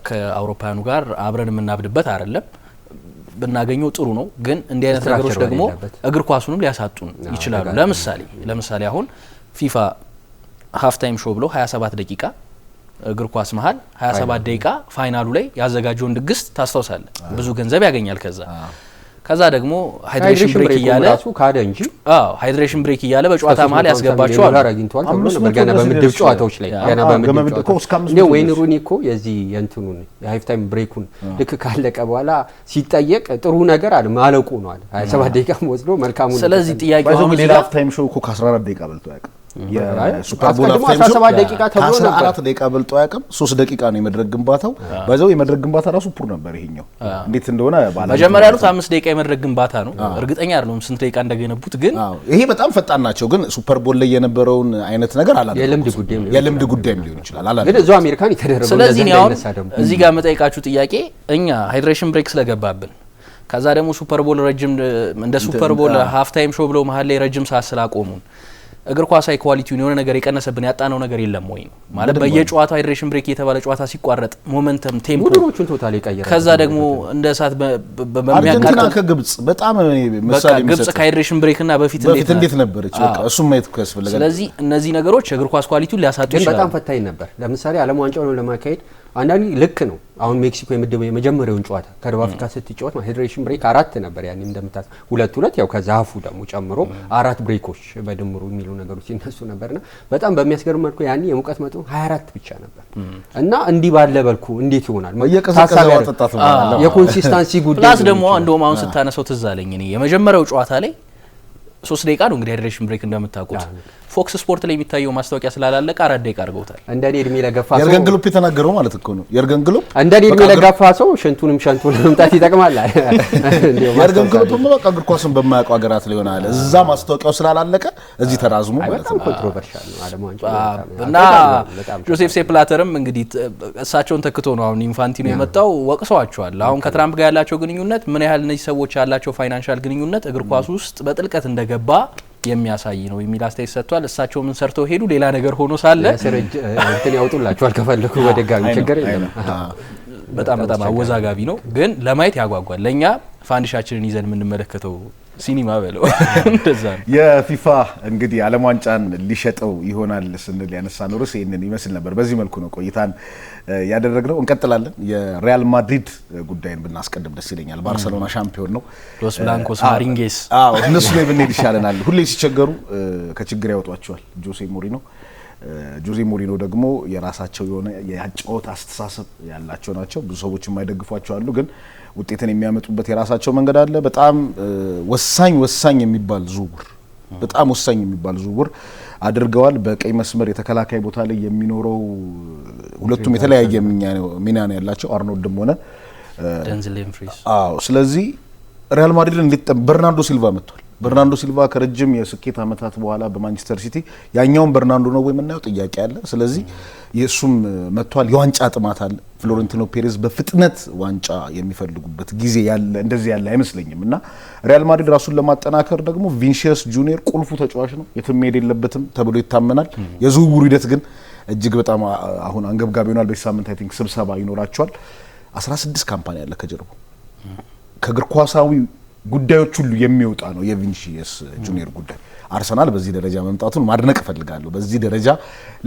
ከአውሮፓውያኑ ጋር አብረን የምናብድበት አይደለም። ብናገኘው ጥሩ ነው። ግን እንዲህ አይነት ነገሮች ደግሞ እግር ኳሱንም ሊያሳጡን ይችላሉ። ለምሳሌ አሁን ፊፋ ሃፍ ታይም ሾው ብሎ 27 ደቂቃ እግር ኳስ መሀል 27 ደቂቃ ፋይናሉ ላይ ያዘጋጀውን ድግስ ታስታውሳለህ። ብዙ ገንዘብ ያገኛል። ከዛ ደግሞ ሃይድሬሽን ብሬክ እያለ ራሱ ካደ እንጂ ሃይድሬሽን ብሬክ እያለ በጨዋታ መሀል ያስገባቸዋል። ገና በምድብ ጨዋታዎች ላይ ገና በምድብ ጨዋታዎች ነው። ወይን ሩኒ እኮ የዚህ የእንትኑን የሃፍ ታይም ብሬኩን ልክ ካለቀ በኋላ ሲጠየቅ ጥሩ ነገር አለ ማለቁ ነው አለ 27 ደቂቃ ወስዶ መልካሙ። ስለዚህ ጥያቄው አሁን ሌላ ሃፍ ታይም ሾው እኮ ከ14 ደቂቃ በልጦ ያውቃል። የሱፐር ቦል ሃፍ ታይም ሾው 17 ደቂቃ ተብሎ ነበር። 14 ደቂቃ በልጦ ያውቃል። 3 ደቂቃ ነው የመድረክ ግንባታው። በዛው የመድረክ ግንባታ ራሱ ፑር ነበር። ይሄኛው እንዴት እንደሆነ መጀመሪያ ያሉት 5 ደቂቃ የመድረክ ግንባታ ነው። እርግጠኛ አይደለም ስንት ደቂቃ እንደገነቡት፣ ግን ይሄ በጣም ፈጣን ናቸው። ግን ሱፐር ቦል ላይ የነበረውን አይነት ነገር አላለም። የልምድ ጉዳይም ሊሆን ይችላል አላለም። ግን እዛው አሜሪካን የተደረገው ስለዚህ ነው እዚህ ጋር መጠይቃችሁ ጥያቄ እኛ ሃይድሬሽን ብሬክ ስለገባብን ከዛ ደግሞ ሱፐር ቦል ረጅም እንደ ሱፐር ቦል ሃፍ ታይም ሾው ብለው መሀል ላይ ረጅም ሰዓት ስላቆሙን እግር ኳሳዊ ኳሊቲውን የሆነ ነገር የቀነሰብን ያጣነው ነገር የለም ወይ ነው ማለት። በየጨዋታው ሃይድሬሽን ብሬክ የተባለ ጨዋታ ሲቋረጥ ሞመንተም ቴምፖ ቡድኖቹን ቶታሊ ቀየረ። ከዛ ደግሞ እንደ እሳት አርጀንቲና ከግብጽ በጣም ምሳሌ ግብጽ ከሃይድሬሽን ብሬክና በፊት እንዴት ነበረች? በቃ እሱም ማየት ያስፈልጋል። ስለዚህ እነዚህ ነገሮች የእግር ኳስ ኳሊቲውን ሊያሳጡ ይችላሉ። በጣም ፈታኝ ነበር። ለምሳሌ ዓለም ዋንጫውን ለማካሄድ አንዳንዴ ልክ ነው። አሁን ሜክሲኮ የምድብ የመጀመሪያውን ጨዋታ ከደቡብ አፍሪካ ስትጫወት ሃይድሬሽን ብሬክ 4 ነበር። ያኔ እንደምታስ 2 ያው ከዛፉ ደግሞ ጨምሮ 4 ብሬኮች በድምሩ የሚሉ ነገሮች ሲነሱ ነበርና በጣም በሚያስገርም መልኩ ያኔ የሙቀት መጠኑ 24 ብቻ ነበር እና እንዲህ ባለ መልኩ እንዴት ይሆናል? የቀዘቀዘው አጥጣት ማለት ነው። የኮንሲስታንሲ ጉዳይ ፕላስ ደግሞ እንደውም አሁን ስታነሳው ትዝ አለኝ እኔ የመጀመሪያው ጨዋታ ላይ 3 ደቂቃ ነው እንግዲህ ሃይድሬሽን ብሬክ እንደምታውቁት። ፎክስ ስፖርት ላይ የሚታየው ማስታወቂያ ስላላለቀ 4 ደቂቃ አድርገውታል። እንደኔ እድሜ ለገፋ ሰው የርገን ግሎፕ የተናገረው ማለት እኮ ነው። የርገን ግሎፕ እንደኔ እድሜ ለገፋ ሰው ሸንቱንም መምጣት ይጠቅማል። የርገን ግሎፕ በቃ እግር ኳስን በማያውቁ ሀገራት ላይ ሆናል። እዛ ማስታወቂያው ስላላለቀ እዚህ ተራዝሞ ማለት ነው። በጣም ኮንትሮቨርሻል ነው ዓለም ዋንጫ እና ጆሴፍ ሴፕላተርም እንግዲህ እሳቸውን ተክቶ ነው አሁን ኢንፋንቲኖ የመጣው ወቅሰዋቸዋል። አሁን ከትራምፕ ጋር ያላቸው ግንኙነት ምን ያህል እነዚህ ሰዎች ያላቸው ፋይናንሻል ግንኙነት እግር ኳስ ውስጥ በጥልቀት እንደገባ የሚያሳይ ነው የሚል አስተያየት ሰጥቷል። እሳቸው ምን ሰርተው ሄዱ ሌላ ነገር ሆኖ ሳለ እንትን ያውጡላቸዋል ከፈለኩ በደጋሚ ችግር የለም። በጣም አወዛጋቢ ነው፣ ግን ለማየት ያጓጓል። ለኛ ፋንዲሻችንን ይዘን የምንመለከተው ሲኒማ በለው እንደዛ ነው። የፊፋ እንግዲህ ዓለም ዋንጫን ሊሸጠው ይሆናል ስንል ያነሳነው ርዕስ ይሄንን ይመስል ነበር። በዚህ መልኩ ነው ቆይታን ያደረግነው። እንቀጥላለን። የሪያል ማድሪድ ጉዳይን ብናስቀድም ደስ ይለኛል። ባርሰሎና ሻምፒዮን ነው። ሎስ ብላንኮስ ማሪንጌስ እነሱ ላይ ብንሄድ ይሻለናል። ሁሌ ሲቸገሩ ከችግር ያወጧቸዋል ጆዜ ሞሪኖ ደግሞ የራሳቸው የሆነ የአጨዋወት አስተሳሰብ ያላቸው ናቸው። ብዙ ሰዎች የማይደግፏቸው አሉ፣ ግን ውጤትን የሚያመጡበት የራሳቸው መንገድ አለ። በጣም ወሳኝ የሚባል ዝውውር አድርገዋል። በቀይ መስመር የተከላካይ ቦታ ላይ የሚኖረው ሁለቱም የተለያየ ሚና ነው ያላቸው፣ አርኖልድም ሆነ ደንዝል ዴምፍሪስ። ስለዚህ ሪያል ማድሪድ እንዴት በርናርዶ ሲልቫ መጥቷል። በርናርዶ ሲልቫ ከረጅም የስኬት አመታት በኋላ በማንቸስተር ሲቲ ያኛውን በርናርዶ ነው ወይ የምናየው ጥያቄ አለ። ስለዚህ የሱም መጥቷል። የዋንጫ ጥማት አለ። ፍሎሬንቲኖ ፔሬዝ በፍጥነት ዋንጫ የሚፈልጉበት ጊዜ ያለ እንደዚህ ያለ አይመስለኝም እና ሪያል ማድሪድ ራሱን ለማጠናከር ደግሞ ቪኒሲየስ ጁኒየር ቁልፉ ተጫዋች ነው፣ የትም መሄድ የለበትም ተብሎ ይታመናል። የዝውውሩ ሂደት ግን እጅግ በጣም አሁን አንገብጋቢ ሆኗል። በዚህ ሳምንት አይ ቲንክ ስብሰባ ይኖራቸዋል። 16 ካምፓኒ አለ ከጀርባው ከእግር ኳሳዊ ጉዳዮች ሁሉ የሚወጣ ነው የቪኒሲየስ ጁኒየር ጉዳይ። አርሰናል በዚህ ደረጃ መምጣቱን ማድነቅ እፈልጋለሁ። በዚህ ደረጃ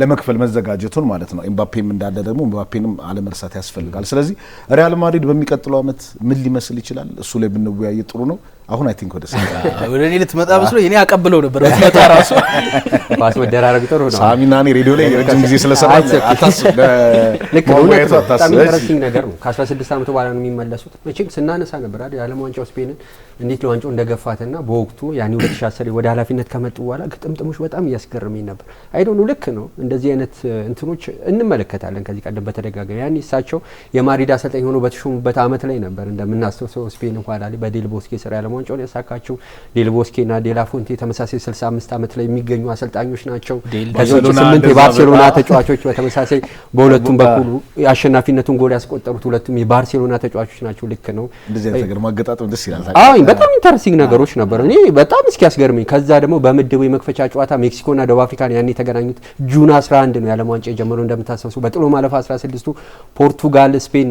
ለመክፈል መዘጋጀቱን ማለት ነው። ኤምባፔም እንዳለ ደግሞ ኤምባፔንም አለመርሳት ያስፈልጋል። ስለዚህ ሪያል ማድሪድ በሚቀጥለው አመት ምን ሊመስል ይችላል? እሱ ላይ ብንወያይ ጥሩ ነው። አሁን አይ ቲንክ ወደ እኔ ልትመጣ መስሎ እኔ አቀብለው ነበር በመጣ ራሱ ፓስ መደራረግ ጥሩ ነው። ሳሚና እኔ ሬዲዮ ላይ ረጅም ጊዜ ስለሰራ አታስብ። ልክ ነው። በጣም ኢንተረስቲንግ ነገር ነው። ከ16 አመት በኋላ ነው የሚመለሱት። መቼም ስናነሳ ነበር አይደል የዓለም ዋንጫው ስፔንን እንዴት ለዋንጫው እንደገፋትና በወቅቱ ያኔ 2010 ወደ ኃላፊነት ከመጡ በኋላ ግጥምጥሞች በጣም እያስገርመኝ ነበር። አይዶኑ ልክ ነው። እንደዚህ አይነት እንትኖች እንመለከታለን ከዚህ ቀደም በተደጋጋሚ። ያኔ እሳቸው የማድሪድ አሰልጣኝ ሆኖ በተሾሙበት አመት ላይ ነበር እንደምናስተውሰው ስፔን ኋላ ላይ በዴል ቦስኬ ስራ የዓለም ዋንጫውን ያሳካቸው። ዴልቦስኬና ዴላፎንቴ ተመሳሳይ 65 ዓመት ላይ የሚገኙ አሰልጣኞች ናቸው። ከዚህ ውጭ 8 የባርሴሎና ተጫዋቾች በተመሳሳይ በሁለቱም በኩል አሸናፊነቱን ጎል ያስቆጠሩት ሁለቱም የባርሴሎና ተጫዋቾች ናቸው። ልክ ነው። እንደዚህ አይነት ነገር ማገጣጠም ደስ ይላል። አይ በጣም ኢንተረስቲንግ ነገሮች ነበሩ። እኔ በጣም እስኪያስገርመኝ ከዛ ደግሞ በምድቡ የመክፈቻ ጨዋታ ሜክሲኮና ደቡብ አፍሪካን ያኔ የተገናኙት ጁን 11 ነው የዓለም ዋንጫ የጀመረው እንደምታስታውሱ። በጥሎ ማለፍ 16ቱ ፖርቱጋል ስፔን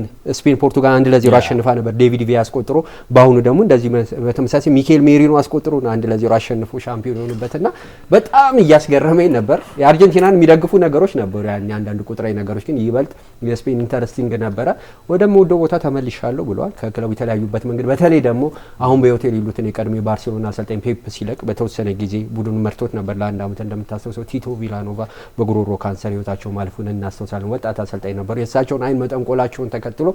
ፖርቱጋል 1-0 አሸንፋ ነበር ዴቪድ ቪያ አስቆጥሮ። በአሁኑ ደግሞ እንደዚህ በተመሳሳይ ሚኬል ሜሪኖ አስቆጥሮ 1-0 አሸንፎ ሻምፒዮን የሆኑበትና በጣም እያስገረመኝ ነበር። የአርጀንቲናን የሚደግፉ ነገሮች ነበሩ ያኔ አንዳንድ ቁጥራዊ ነገሮች፣ ግን ይበልጥ የስፔን ኢንተረስቲንግ ነበረ። ወደምወደው ቦታ ተመልሻለሁ ብለዋል። ከክለቡ የተለያዩበት መንገድ በተለይ ደግሞ አሁን በሆቴል ይሉትን የቀድሞ የባርሴሎና አሰልጣኝ ፔፕ ሲለቅ በተወሰነ ጊዜ ቡድኑ መርቶት ነበር ለአንድ ዓመት እንደምታስታውሰው። ቲቶ ቪላኖቫ በጉሮሮ ካንሰር ህይወታቸው ማለፉን እናስታውሳለን። ወጣት አሰልጣኝ ነበሩ። የእሳቸውን አይን መጠንቆላቸውን ተከትሎ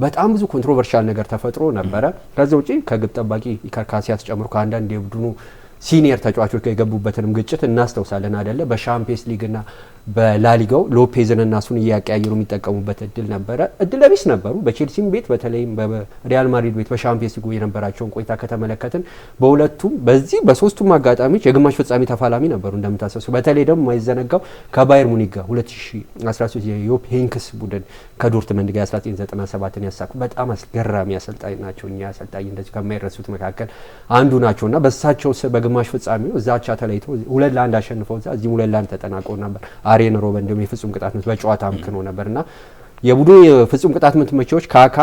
በጣም ብዙ ኮንትሮቨርሻል ነገር ተፈጥሮ ነበረ። ከዛ ውጪ ከግብ ጠባቂ ኢከር ካሲያስ ጨምሮ ከአንዳንድ የቡድኑ ሲኒየር ተጫዋቾች ጋር የገቡበትንም ግጭት እናስታውሳለን አይደለ? በሻምፒየንስ ሊግና በላሊጋው ሎፔዝንና እሱን እያቀያየሩ የሚጠቀሙበት እድል ነበረ። እድል ቢስ ነበሩ። በቼልሲም ቤት በተለይም በሪያል ማድሪድ ቤት በሻምፒየንስ ሊግ የነበራቸውን ቆይታ ከተመለከትን በሁለቱም በዚህ በሶስቱም አጋጣሚዎች የግማሽ ፍጻሜ ተፋላሚ ነበሩ እንደምታሰሱ። በተለይ ደግሞ የማይዘነጋው ከባየር ሙኒክ ጋር 2013 የዮፕ ሄንክስ ቡድን ከዶርትመንድ ጋር 1997ን ያሳኩ በጣም አስገራሚ አሰልጣኝ ናቸው። እኛ አሰልጣኝ እንደዚህ ከማይረሱት መካከል አንዱ ናቸውና በሳቸው በግማሽ ፍጻሜው እዛቻ ተለይቶ 2-1 አሸንፈው እዚህም 2-1 ተጠናቀው ነበር። አሬን ሮበን ደግሞ የፍጹም ቅጣት ምት በጨዋታ አምክኖ ነበርና የቡድኑ የፍጹም ቅጣት ምት መቺዎች ካካ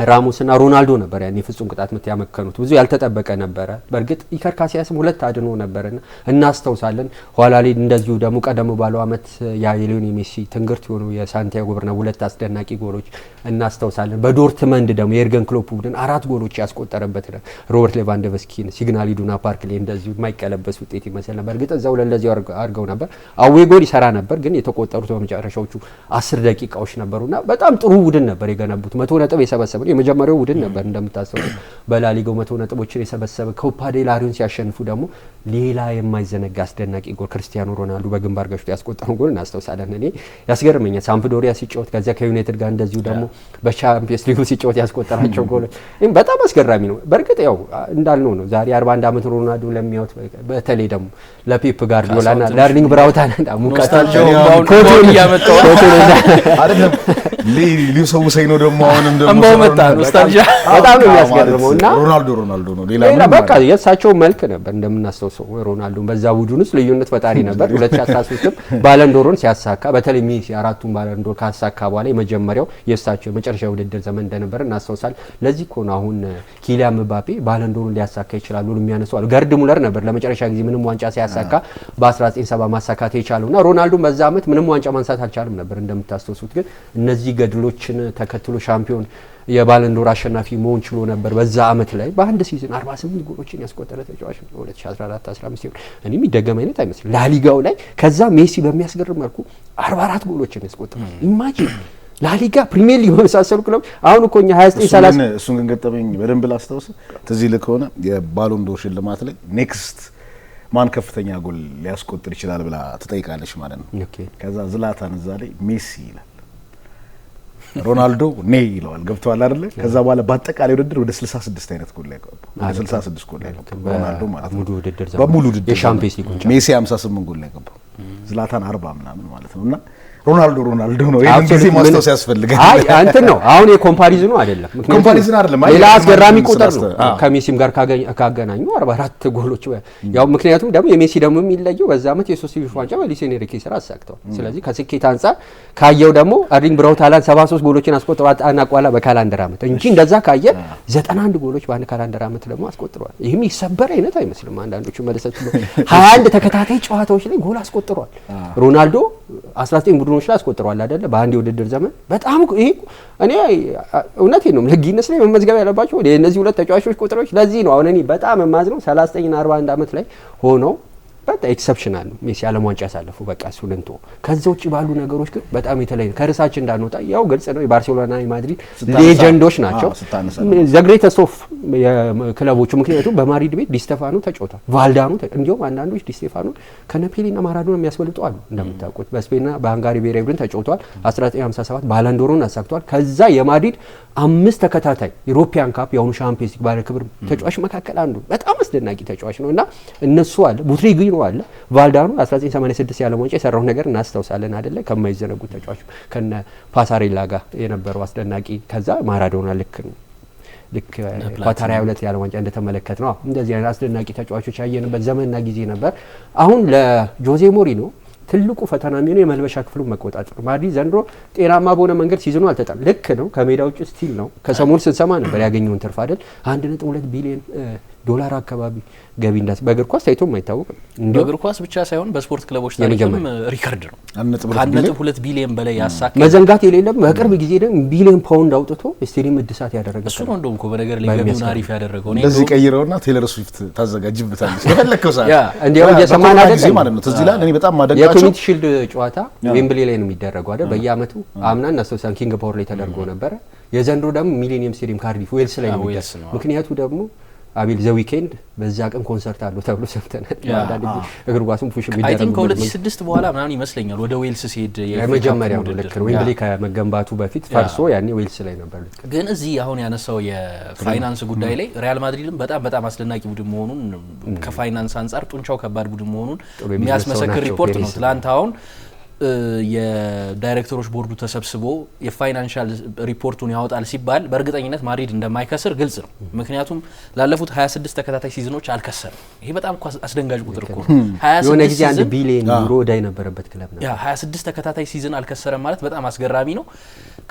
ራሞስና ሮናልዶ ነበር ያኔ ፍጹም ቅጣት ምት ያመከኑት። ብዙ ያልተጠበቀ ነበረ። በእርግጥ ኢከር ካሲያስም 2 አድኖ ነበርና እናስታውሳለን። ኋላ ላይ እንደዚሁ ደግሞ ቀደም ባለው አመት የሊዮኔል ሜሲ ትንግርት የሆኑ የሳንቲያጎ በርናቡ 2 አስደናቂ ጎሎች እናስታውሳለን። በዶርትመንድ ደግሞ የኤርገን ክሎፕ ቡድን 4 ጎሎች ያስቆጠረበት ሮበርት ሌቫንዶቭስኪን ሲግናል ኢዱና ፓርክ ላይ እንደዚሁ የማይቀለበስ ውጤት ይመስል ነበር። እርግጥ እዛው ለዚህ አድርገው ነበር። አዌ ጎል ይሰራ ነበር፣ ግን የተቆጠሩት በመጨረሻዎቹ 10 ደቂቃዎች ነበሩና በጣም ጥሩ ቡድን ነበር የገነቡት። 100 ነጥብ የሰበሰበ የመጀመሪያው ቡድን ነበር እንደምታስታውሱ። በላሊጋው 100 ነጥቦችን የሰበሰበ ኮፓ ዴል ሪውን ሲያሸንፉ ደግሞ ሌላ የማይዘነጋ አስደናቂ ጎል ክርስቲያኖ ሮናልዶ በግንባር ገጭቶ ያስቆጠረው ጎል እናስታውሳለን። እኔ ያስገርመኛል። ሳምፕዶሪያ ሲጫወት ከዚያ ከዩናይትድ ጋር እንደዚሁ ደግሞ በቻምፒየንስ ሊግ ሲጫወት ያስቆጠራቸው ጎሎች በጣም አስገራሚ ነው። በእርግጥ ያው እንዳልነው ነው ዛሬ 41 ዓመት ሮናልዶ ለሚያዩት በተለይ ደግሞ ለፔፕ ጋርዲዮላና ለአርሊንግ ብራውታን ሙቀታቸው ኮቱን እያመጣው አይደለም ሊሰውሰኝ ነው ደግሞ አሁንም ደግሞ መጣ ኖስታልጂያ በጣም ነው የሚያስገርመው። እና ሮናልዶ ነው ሌላ በቃ የእሳቸው መልክ ነበር እንደምናስታውሰው። ሮናልዶ በዛ ቡድን ውስጥ ልዩነት ፈጣሪ ነበር። 2013ም ባለንዶርን ሲያሳካ በተለይ ሜሲ 4ቱን ባለንዶር ካሳካ በኋላ የመጀመሪያው የእሳቸው የመጨረሻ ውድድር ዘመን እንደነበር እናስታውሳለን። ለዚህ እኮ ነው አሁን ኪሊያን ምባፔ ባለንዶርን ሊያሳካ ይችላል ብሎ የሚያነሱ አሉ። ገርድ ሙለር ነበር ለመጨረሻ ጊዜ ምንም ዋንጫ ሲያሳካ በ1970 ማሳካት የቻለውና ሮናልዶ በዛ አመት ምንም ዋንጫ ማንሳት አልቻለም ነበር እንደምታስታውሱት። ግን እነዚህ ገድሎችን ተከትሎ ሻምፒዮን የባለንዶር አሸናፊ መሆን ችሎ ነበር። በዛ አመት ላይ በአንድ ሲዝን 48 ጎሎችን ያስቆጠረ ተጫዋች ነው። 2014-15 ይሁን እኔ የሚደገም አይነት አይመስልም። ላሊጋው ላይ ከዛ ሜሲ በሚያስገርም መልኩ 44 ጎሎችን ያስቆጠረ ኢማጂን ላሊጋ ፕሪሚየር ሊግ በመሳሰሉ ክለቦች አሁን እኮ እኛ 29-30 እሱን ግን ገጠመኝ በደንብ ላስታውስ። ትዝ ይልህ ከሆነ የባሎንዶር ሽልማት ላይ ኔክስት ማን ከፍተኛ ጎል ሊያስቆጥር ይችላል ብላ ትጠይቃለች ማለት ነው። ከዛ ዝላታን እዛ ላይ ሜሲ ይላል፣ ሮናልዶ ኔይ ይለዋል። ገብቷል አይደለ? ከዛ በኋላ በአጠቃላይ ውድድር ወደ 66 አይነት ጎል ላይ ገባ። ወደ 66 ጎል ላይ ገባ ሮናልዶ ማለት ነው። በሙሉ ውድድር የሻምፒየንስ ሊግ ሜሲ 58 ጎል ላይ ገባ፣ ዝላታን 40 ምናምን ማለት ነውና ሮናልዶ ነው። ይሄን ጊዜ ማስታወስ ያስፈልጋል። አይ አንተ ነው አሁን የኮምፓሪዝኑ አይደለም፣ ኮምፓሪዝን አይደለም። ሌላ አስገራሚ ቁጥር ነው ከሜሲም ጋር ካገናኙ 44 ጎሎች። ያው ምክንያቱም ደግሞ የሜሲ ደግሞ የሚለየው በዛ አመት የ3 ዋንጫ በሉዊስ ኤንሪኬ ስራ አሳክተዋል። ስለዚህ ከስኬት አንፃር ካየው ደግሞ አርሊንግ ብራውት ሃላንድ 73 ጎሎችን አስቆጥሯል አናቋላ በካላንደር አመት እንጂ እንደዛ ካየ 91 ጎሎች በአንድ ካላንደር አመት ደግሞ አስቆጥሯል። ይሄም ይሰበር አይነት አይመስልም። አንዳንዶቹ መለሰት 21 ተከታታይ ጨዋታዎች ላይ ጎል አስቆጥሯል ሮናልዶ 19 ቡድኖች ላይ አስቆጥሯል አይደለ? በአንድ የውድድር ዘመን በጣም ይሄ እኔ እውነቴን ነው ለጊነስ ላይ መመዝገብ ያለባቸው የእነዚህ ሁለት ተጫዋቾች ቁጥሮች። ለዚህ ነው አሁን እኔ በጣም የማዝነው 39 እና 41 አመት ላይ ሆኖ በጣም ኤክሰፕሽናል ነው ሜሲ ዓለም ዋንጫ ያሳለፉ በቃ ሱልንቶ ከዛ ውጭ ባሉ ነገሮች ግን በጣም የተለየ ከርሳችን እንዳንወጣ ያው ግልጽ ነው የባርሴሎና የማድሪድ ሌጀንዶች ናቸው ዘግሬተስት ኦፍ ክለቦቹ ምክንያቱም በማድሪድ ቤት ዲስቴፋኖ ተጫውቷል ቫልዳኖ እንዲሁም አንዳንዶች ዲስቴፋኖ ከነፔሊና ማራዶና የሚያስበልጡ አሉ እንደምታውቁት በስፔንና በሃንጋሪ ብሔራዊ ቡድን ተጫውቷል 1957 ባላንዶሮን አሳክቷል ከዛ የማድሪድ 5 ተከታታይ ዩሮፒያን ካፕ የአሁኑ ሻምፒዮንስ ሊግ ባለ ክብር ተጫዋች መካከል አንዱ በጣም አስደናቂ ተጫዋች ነውና እነሱ አለ ቡትሪጊኖ አለ ቫልዳኖ 1986 የዓለም ዋንጫ የሰራው ነገር እናስታውሳለን አይደለ ከማይዘነጉ ተጫዋች ከነ ፓሳሬላ ጋር የነበረው አስደናቂ ከዛ ማራዶና ልክ ኳታር 22 የዓለም ዋንጫ እንደተመለከት ነው እንደዚህ አይነት አስደናቂ ተጫዋቾች ያየንበት ዘመንና ጊዜ ነበር አሁን ለጆዜ ሞሪኖ ትልቁ ፈተና የሚሆነው የመልበሻ ክፍሉን መቆጣጠር ማድሪድ ዘንድሮ ጤናማ በሆነ መንገድ ሲዝኑ አልተጣም ልክ ነው ከሜዳ ውጭ ስቲል ነው ከሰሞኑ ስንሰማ ነበር ያገኘውን ትርፍ አይደል 1.2 ቢሊዮን ዶላር አካባቢ ገቢ እንዳስ በእግር ኳስ ታይቶም አይታወቅም በእግር ኳስ ብቻ ሳይሆን በስፖርት ክለቦች ታሪክም ሪከርድ ነው 1.2 ቢሊዮን በላይ ያሳካ መዘንጋት የሌለም በቅርብ ጊዜ ደግሞ ቢሊዮን ፓውንድ አውጥቶ ስቴዲየም እድሳት ያደረገ እሱ ነው እንደውም በነገር ላይ ገቢውን አሪፍ ያደረገው እንደዚህ ቀይረውና ቴይለር ስዊፍት ታዘጋጅበታለች የፈለከው ሰዓት እንዴው የሰማን አይደል ማለት ነው ትዝ ይላል እኔ በጣም ማደንቃቸው የኮሚኒቲ ሺልድ ጨዋታ ዌምብሊ ላይ ነው የሚደረገው አይደል በየአመቱ አምና እናስተውሳለን ኪንግ ፓወር ላይ ተደርጎ ነበር የዘንድሮ ደግሞ ሚሊኒየም ስቴዲየም ካርዲፍ ዌልስ ላይ ነው ምክንያቱ ደግሞ አቤል ዘ ዊኬንድ በዛ ቀን ኮንሰርት አለው ተብሎ ሰምተናል ያዳድ እግር ኳስም ፑሽ ቢደረግ አይ ቲንክ ከ2006 በኋላ ምናምን ይመስለኛል ወደ ዌልስ ሲሄድ የመጀመሪያው ልክ ነው ዌምብሊ ከመገንባቱ በፊት ፈርሶ ያኔ ዌልስ ላይ ነበር ግን እዚህ አሁን ያነሳው የፋይናንስ ጉዳይ ላይ ሪያል ማድሪድም በጣም አስደናቂ ቡድን መሆኑን ከፋይናንስ አንፃር ጡንቻው ከባድ ቡድን መሆኑን የሚያስመሰክር ሪፖርት ነው ትላንት አሁን የዳይሬክተሮች ቦርዱ ተሰብስቦ የፋይናንሻል ሪፖርቱን ያወጣል ሲባል በእርግጠኝነት ማድሪድ እንደማይከስር ግልጽ ነው ምክንያቱም ላለፉት 26 ተከታታይ ሲዝኖች አልከሰረም ይሄ በጣም አስደንጋጭ ቁጥር እኮ ነው 26 ጊዜ 1 ቢሊዮን ዩሮ ዳይ ነበረበት ክለብ ነው ያ 26 ተከታታይ ሲዝን አልከሰረም ማለት በጣም አስገራሚ ነው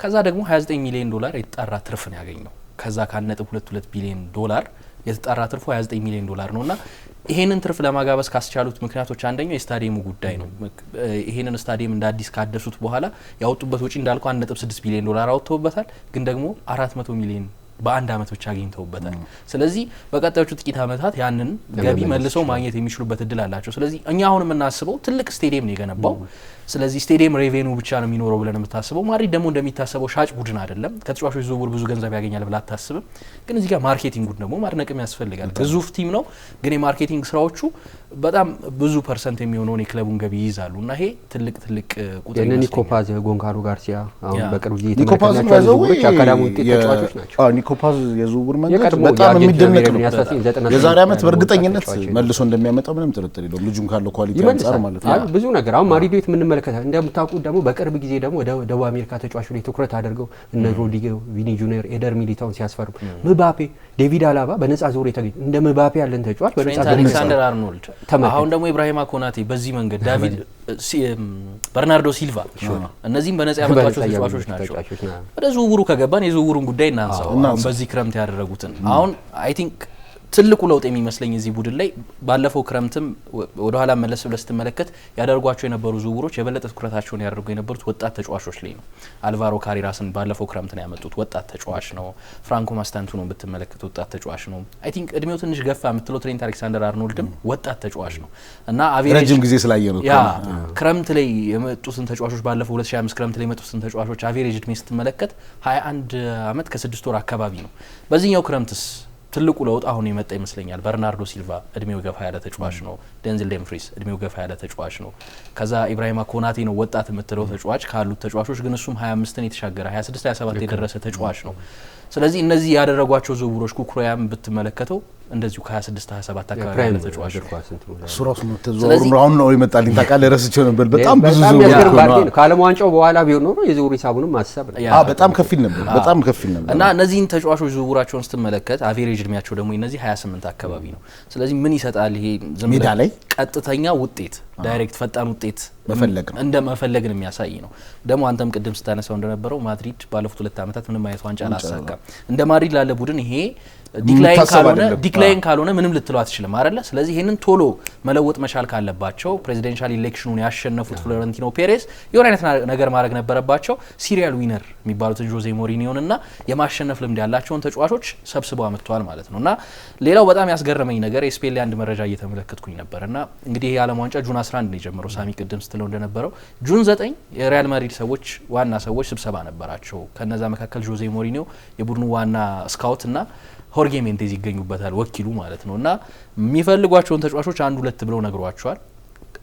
ከዛ ደግሞ 29 ሚሊዮን ዶላር የተጣራ ትርፍ ነው ያገኘው ከዛ ከ1.22 ቢሊዮን ዶላር የተጣራ ትርፉ 29 ሚሊዮን ዶላር ነውና ይሄንን ትርፍ ለማጋበስ ካስቻሉት ምክንያቶች አንደኛው የስታዲየሙ ጉዳይ ነው ይሄንን ስታዲየም እንደ አዲስ ካደሱት በኋላ ያወጡበት ወጪ እንዳልኩ 1.6 ቢሊዮን ዶላር አውጥተውበታል ግን ደግሞ 400 ሚሊዮን በአንድ አመት ብቻ አግኝተውበታል ስለዚህ በቀጣዮቹ ጥቂት አመታት ያንን ገቢ መልሰው ማግኘት የሚችሉበት እድል አላቸው ስለዚህ እኛ አሁን የምናስበው ትልቅ ስቴዲየም ነው የገነባው ስለዚህ ስቴዲየም ሬቬኑ ብቻ ነው የሚኖረው ብለን የምታስበው ማድሪድ ደግሞ እንደሚታሰበው ሻጭ ቡድን አይደለም ከተጫዋቾች ዝውውር ብዙ ገንዘብ ያገኛል ብላ አታስብም ግን እዚህ ጋር ማርኬቲንጉን ደግሞ ማድነቅም ያስፈልጋል ግዙፍ ቲም ነው ግን የማርኬቲንግ ስራዎቹ በጣም ብዙ ፐርሰንት የሚሆነውን የክለቡን ገቢ ይይዛሉ እና ይሄ ትልቅ ቁጥር ነው ኒኮፓዝ ጎንካሎ ጋርሲያ አሁን በቅርቡ የተመለከትናቸው ዝውውሮች አካዳሚ ውጤት ተጫዋቾች ናቸው ኒኮፓዝ የዝውውር መንገድ በጣም የሚደነቅ ነው የዛሬ አመት በእርግጠኝነት መልሶ እንደሚያመጣው ምንም ጥርጥር የለውም ልጁም ካለው ኳሊቲ አንፃር ማለት ነው ብዙ ነገር አሁን ማድሪድ ቤት የምንመለከታለን እንደምታውቁት ደግሞ በቅርብ ጊዜ ደግሞ ደቡብ አሜሪካ ተጫዋቾች ላይ ትኩረት አድርገው እነ ሮድሪጎ ቪኒ ጁኒየር ኤደር ሚሊታውን ሲያስፈርሙ ምባፔ ዴቪድ አላባ በነጻ ዝውውር የተገኘ እንደ ምባፔ ያለን ተጫዋች በነጻ አሌክሳንደር አርኖልድ አሁን ደግሞ ኢብራሂማ ኮናቴ በዚህ መንገድ ዳቪድ በርናርዶ ሲልቫ እነዚህም በነጻ ያመጣቸው ተጫዋቾች ናቸው ወደ ዝውውሩ ከገባን የዝውውሩን ጉዳይ እናንሳው አሁን በዚህ ክረምት ያደረጉትን አሁን አይ ቲንክ ትልቁ ለውጥ የሚመስለኝ እዚህ ቡድን ላይ ባለፈው ክረምትም ወደ ኋላ መለስ ብለህ ስትመለከት ያደርጓቸው የነበሩ ዝውውሮች የበለጠ ትኩረታቸውን ያደርጉ የነበሩት ወጣት ተጫዋቾች ላይ ነው አልቫሮ ካሪራስን ባለፈው ክረምት ነው ያመጡት ወጣት ተጫዋች ነው ፍራንኮ ማስታንቱኖን ብትመለከት ወጣት ተጫዋች ነው አይ ቲንክ እድሜው ትንሽ ገፋ የምትለው ትሬንት አሌክሳንደር አርኖልድም ወጣት ተጫዋች ነው እና አቬሬጅ ረጅም ጊዜ ስላየ ነው ያ ክረምት ላይ የመጡትን ተጫዋቾች ባለፈው 2025 ክረምት ላይ የመጡትን ተጫዋቾች አቬሬጅ እድሜ ስትመለከት 21 አመት ከ6 ወር አካባቢ ነው በዚህኛው ክረምትስ ትልቁ ለውጥ አሁን የመጣ ይመስለኛል በርናርዶ ሲልቫ እድሜው ገፋ ያለ ተጫዋች ነው ዴንዝል ዴምፍሪስ እድሜው ገፋ ያለ ተጫዋች ነው ከዛ ኢብራሂማ ኮናቴ ነው ወጣት የምትለው ተጫዋች ካሉት ተጫዋቾች ግን እሱም 25ን የተሻገረ 26 27 የደረሰ ተጫዋች ነው ስለዚህ እነዚህ ያደረጓቸው ዝውውሮች ኩኩሪያም ብትመለከተው እንደዚሁ ከ26 27 አካባቢ ያለ ተጫዋች ሱራሱ ተዘዋውሮ አሁን ነው ይመጣልኝ ታውቃለህ ረስቼው ነበር በጣም ብዙ ዝውውር ነው ከዓለም ዋንጫው በኋላ ቢሆን ነው የዝውውር ሂሳቡንም ማሰብ ነው በጣም ከፊል ነበር እና እነዚህን ተጫዋቾች ዝውውራቸውን ስትመለከት አቬሬጅ እድሜያቸው ደግሞ እነዚህ 28 አካባቢ ነው ስለዚህ ምን ይሰጣል ይሄ ሜዳ ላይ ቀጥተኛ ውጤት ዳይሬክት ፈጣን ውጤት መፈለግ ነው እንደ መፈለግ ነው የሚያሳይ ነው። ደግሞ አንተም ቅድም ስታነሳው እንደነበረው ማድሪድ ባለፉት 2 ዓመታት ምንም አይነት ዋንጫ አላሳካም። እንደ ማድሪድ ላለ ቡድን ይሄ ዲክላይን ካልሆነ ምንም ልትለው አትችልም አይደለ? ስለዚህ ይሄንን ቶሎ መለወጥ መቻል ካለባቸው ፕሬዚደንሻል ኢሌክሽኑን ያሸነፉት ፍሎሬንቲኖ ፔሬዝ የሆነ አይነት ነገር ማድረግ ነበረባቸው። ሲሪያል ዊነር የሚባሉትን ጆዜ ሞሪኒዮን እና የማሸነፍ ልምድ ያላቸውን ተጫዋቾች ሰብስበው አመጥተዋል ማለት ነው። እና ሌላው በጣም ያስገረመኝ ነገር የስፔን ላይ አንድ መረጃ እየተመለከትኩኝ ነበርና እንግዲህ ይሄ የዓለም ዋንጫ ጁን 11 ነው የጀመረው። ሳሚ ቅድም ስትለው እንደነበረው ጁን 9 የሪያል ማድሪድ ሰዎች ዋና ሰዎች ስብሰባ ነበራቸው። ከነዛ መካከል ጆዜ ሞሪኒዮ የቡድኑ ዋና ስካውት እና ሆርጌ ሜንቴዝ ይገኙበታል፣ ወኪሉ ማለት ነው። እና የሚፈልጓቸውን ተጫዋቾች 1-2 ብለው ነግሯቸዋል።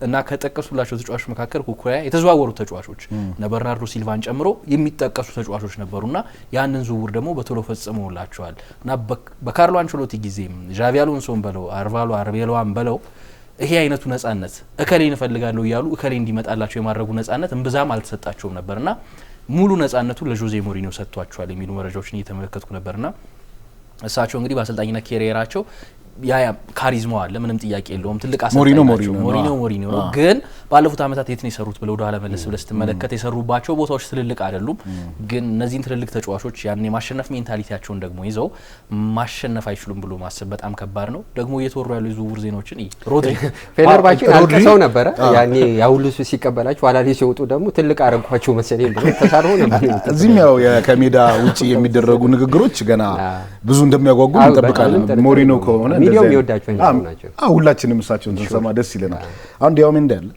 እና ከጠቀሱላቸው ተጫዋቾች መካከል ኩኩያ የተዘዋወሩ ተጫዋቾች በርናርዶ ሲልቫን ጨምሮ የሚጠቀሱ ተጫዋቾች ነበሩና ያንን ዝውውር ደግሞ በቶሎ ፈጽመውላቸዋል። እና በካርሎ አንቸሎቲ ጊዜም ዣቪ አሎንሶን በለው አርቫሎ አርቤሎዋን በለው ይሄ አይነቱ ነጻነት እከሌን እፈልጋለሁ እያሉ እከሌ እንዲመጣላቸው የማድረጉ ነጻነት እምብዛም አልተሰጣቸውም ነበርና ሙሉ ነጻነቱን ለጆዜ ሞሪኒዮ ሰጥቷቸዋል የሚሉ መረጃዎችን እየተመለከትኩ ነበርና እሳቸው እንግዲህ በአሰልጣኝነት ኬሪየራቸው ያ ካሪዝማ አለ፣ ምንም ጥያቄ የለውም። ትልቅ አሰልጣኝ ሞሪኒዮ ነው። ግን ባለፉት አመታት የት ነው የሰሩት ብለው ወደኋላ መለስ ብለህ ስትመለከት የሰሩባቸው ቦታዎች ትልልቅ አይደሉም። ግን እነዚህን ትልልቅ ተጫዋቾች ያን የማሸነፍ ሜንታሊቲያቸውን ደግሞ ይዘው ማሸነፍ አይችሉም ብሎ ማሰብ በጣም ከባድ ነው። ደግሞ እየተወሩ ያሉ የዝውውር ዜናዎችን ሮድሪ ፌነርባችን አልቀሰው ነበረ ያኔ ያውሉ ሲቀበላቸው ኋላ ላይ ሲወጡ ደግሞ ትልቅ አረጋቸው መሰለኝ ብሎ ተሳርፎ ነበር። እዚህም ያው ከሜዳ ውጪ የሚደረጉ ንግግሮች ገና ብዙ እንደሚያጓጉ እንጠብቃለን። ሞሪኒዮ ከሆነ ሚዲያው የሚወዳቸው ናቸው። ሁላችንም እሳቸውን ስንሰማ ደስ ይለናል። አሁን ዲያው ምን እንዳለ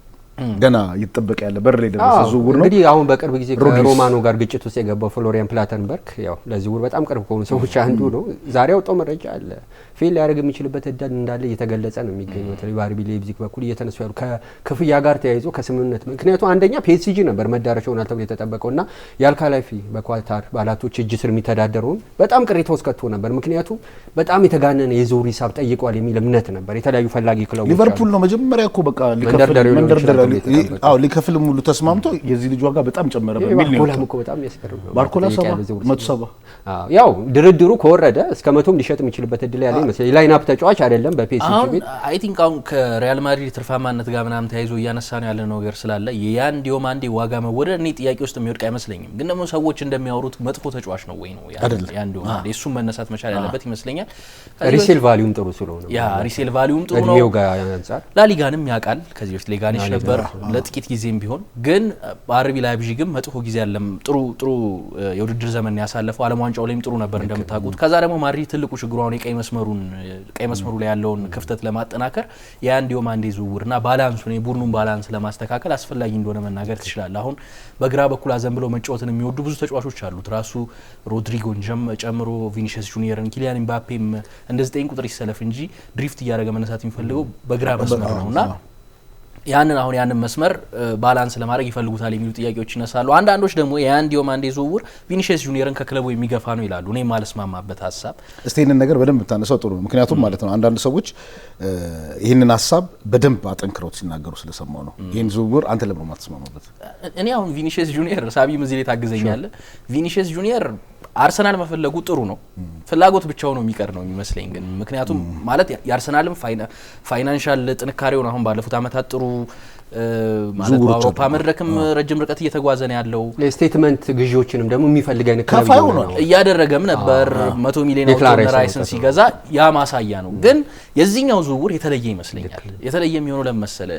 ገና እየተጠበቀ ያለ በር ላይ ደረሰ ዝውውር ነው። እንግዲህ አሁን በቅርብ ጊዜ ከሮማኖ ጋር ግጭት ውስጥ የገባው ፍሎሪያን ፕላተንበርግ ያው ለዝውውር በጣም ቅርብ ከሆኑ ሰዎች አንዱ ነው። ዛሬ አውጣው መረጃ አለ ፌል ሊያደርግ የሚችልበት እድል እንዳለ እየተገለጸ ነው የሚገኘው። በተለይ በአርቢ ሌይፕዚግ በኩል እየተነሱ ያሉ ከክፍያ ጋር ተያይዞ ከስምምነት ምክንያቱ አንደኛ ፒኤስጂ ነበር መዳረሻው ተብሎ የተጠበቀውና የአልካላፊ በኳታር ባላቶች እጅ ስር የሚተዳደረውን በጣም ቅሬታ ውስጥ ከቶ ነበር። ምክንያቱ በጣም የተጋነነ የዝውውር ሂሳብ ጠይቋል የሚል እምነት ነበር። የተለያዩ ፈላጊ ክለቦች ሊቨርፑል ነው መጀመሪያ እኮ በቃ ሊከፍል ሙሉ ተስማምቶ የዚህ ልጅ ዋጋ በጣም ጨመረ በሚል ነው። ባርኮላ እኮ በጣም ያስገርም ነው። ባርኮላ 170 ያው ድርድሩ ከወረደ እስከ 100 ሊሸጥ የሚችልበት እድል ያለ ይመስላል። ላይናፕ ተጫዋች አይደለም በፒኤስጂ ቤት አይ ቲንክ አሁን ከሪያል ማድሪድ ትርፋማነት ጋር ምናምን ተያይዞ እያነሳ ነው ያለ ነገር ስላለ ያን ዲዮማንዴ ዋጋ መወደድ እኔ ጥያቄ ውስጥ የሚወድቅ አይመስለኝም። ግን ደግሞ ሰዎች እንደሚያወሩት መጥፎ ተጫዋች ነው ወይ ነው ያን ዲዮማንዴ እሱም መነሳት መቻል ያለበት ይመስለኛል። ሪሴል ቫልዩም ጥሩ ስለሆነ ያ ሪሴል ቫልዩም ጥሩ ነው። ላሊጋንም ያውቃል። ከዚህ በፊት ሌጋኒሽ ነበር ለጥቂት ጊዜም ቢሆን ግን አርቢ ላይፕዚግም መጥፎ ጊዜ ያለም ጥሩ የውድድር ዘመን ያሳለፈው ዓለም ዋንጫው ላይም ጥሩ ነበር እንደምታውቁት። ከዛ ደግሞ ማድሪድ ትልቁ ችግሩ አሁን ቀይ መስመሩ ላይ ያለውን ክፍተት ለማጠናከር ያን ዲዮማንዴ ዝውውርና ባላንሱን የቡድኑን ባላንስ ለማስተካከል አስፈላጊ እንደሆነ መናገር ትችላለህ። አሁን በግራ በኩል አዘንብለው መጫወትን የሚወዱ ብዙ ተጫዋቾች አሉት። ራሱ ሮድሪጎን ጨምሮ ቪኒሲየስ ጁኒየርን፣ ኪሊያን ኤምባፔም እንደ 9 ቁጥር ይሰለፍ እንጂ ድሪፍት እያደረገ መነሳት የሚፈልገው በግራ መስመር ነውና ያንን መስመር ባላንስ ለማድረግ ይፈልጉታል የሚሉ ጥያቄዎች ይነሳሉ። አንዳንዶች ደግሞ ያን ዲዮማንዴ ዝውውር ቪኒሲየስ ጁኒየርን ከክለቡ የሚገፋ ነው ይላሉ። እኔ ማለስማማበት ሀሳብ እስቲ ይህንን ነገር በደንብ ብታነሳው ጥሩ ነው። ምክንያቱም ማለት ነው አንዳንድ ሰዎች ይህንን ሀሳብ በደንብ አጠንክረው ሲናገሩ ስለሰማው ነው። ይህን ዝውውር አንተ ለምን ማትስማማበት? እኔ አሁን ቪኒሲየስ ጁኒየር ሳቢም እዚህ ላይ ታግዘኛለህ። ቪኒሲየስ ጁኒየር አርሰናል መፈለጉ ጥሩ ነው። ፍላጎት ብቻው ነው የሚቀር ነው የሚመስለኝ። ግን ምክንያቱም ማለት የአርሰናልም ፋይናንሻል ጥንካሬውን አሁን ባለፉት አመታት ጥሩ ማለት በአውሮፓ መድረክም ረጅም ርቀት እየተጓዘ ነው ያለው። ለስቴትመንት ግዢዎችንም ደግሞ የሚፈልግ አይነት ክለብ እያደረገም ነበር። 100 ሚሊዮን ዶላር ራይስን ሲገዛ ያ ማሳያ ነው። ግን የዚህኛው ዝውውር የተለየ ይመስለኛል። የተለየ የሚሆነው ለመሰለ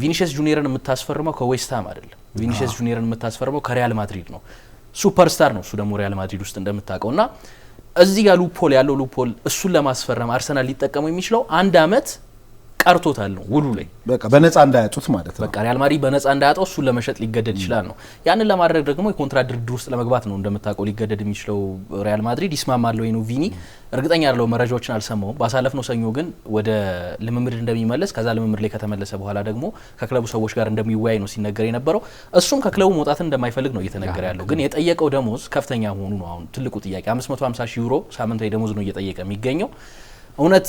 ቪኒሲየስ ጁኒየርን የምታስፈርመው ከዌስትሃም አይደለም። ቪኒሲየስ ጁኒየርን የምታስፈርመው ከሪያል ማድሪድ ነው። ሱፐርስታር ነው እሱ ደግሞ ሪያል ማድሪድ ውስጥ እንደምታውቀውና እዚህ ጋር ሉፖል እሱን ለማስፈረም አርሰናል ሊጠቀመው የሚችለው 1 አመት ቀርቶታል ነው ውሉ ላይ በቃ በነፃ እንዳያጡት ማለት ነው። በቃ ሪያል ማድሪድ በነፃ እንዳያጣው እሱን ለመሸጥ ሊገደድ ይችላል ነው። ያንን ለማድረግ ደግሞ የኮንትራት ድርድር ውስጥ ለመግባት ነው እንደምታውቀው ሊገደድ የሚችለው ሪያል ማድሪድ። ይስማማል ወይ ነው ቪኒ እርግጠኛ አይደለሁም። መረጃዎችን አልሰማሁም። ባሳለፍነው ሰኞ ግን ወደ ልምምድ እንደሚመለስ ከዛ ልምምድ ላይ ከተመለሰ በኋላ ደግሞ ከክለቡ ሰዎች ጋር እንደሚወያይ ነው ሲነገር የነበረው። እሱም ከክለቡ መውጣትን እንደማይፈልግ ነው እየተነገረ ያለው። ግን የጠየቀው ደሞዝ ከፍተኛ መሆኑ ነው አሁን ትልቁ ጥያቄ። 550,000 ዩሮ ሳምንታዊ ደሞዝ ነው እየጠየቀ የሚገኘው። እውነት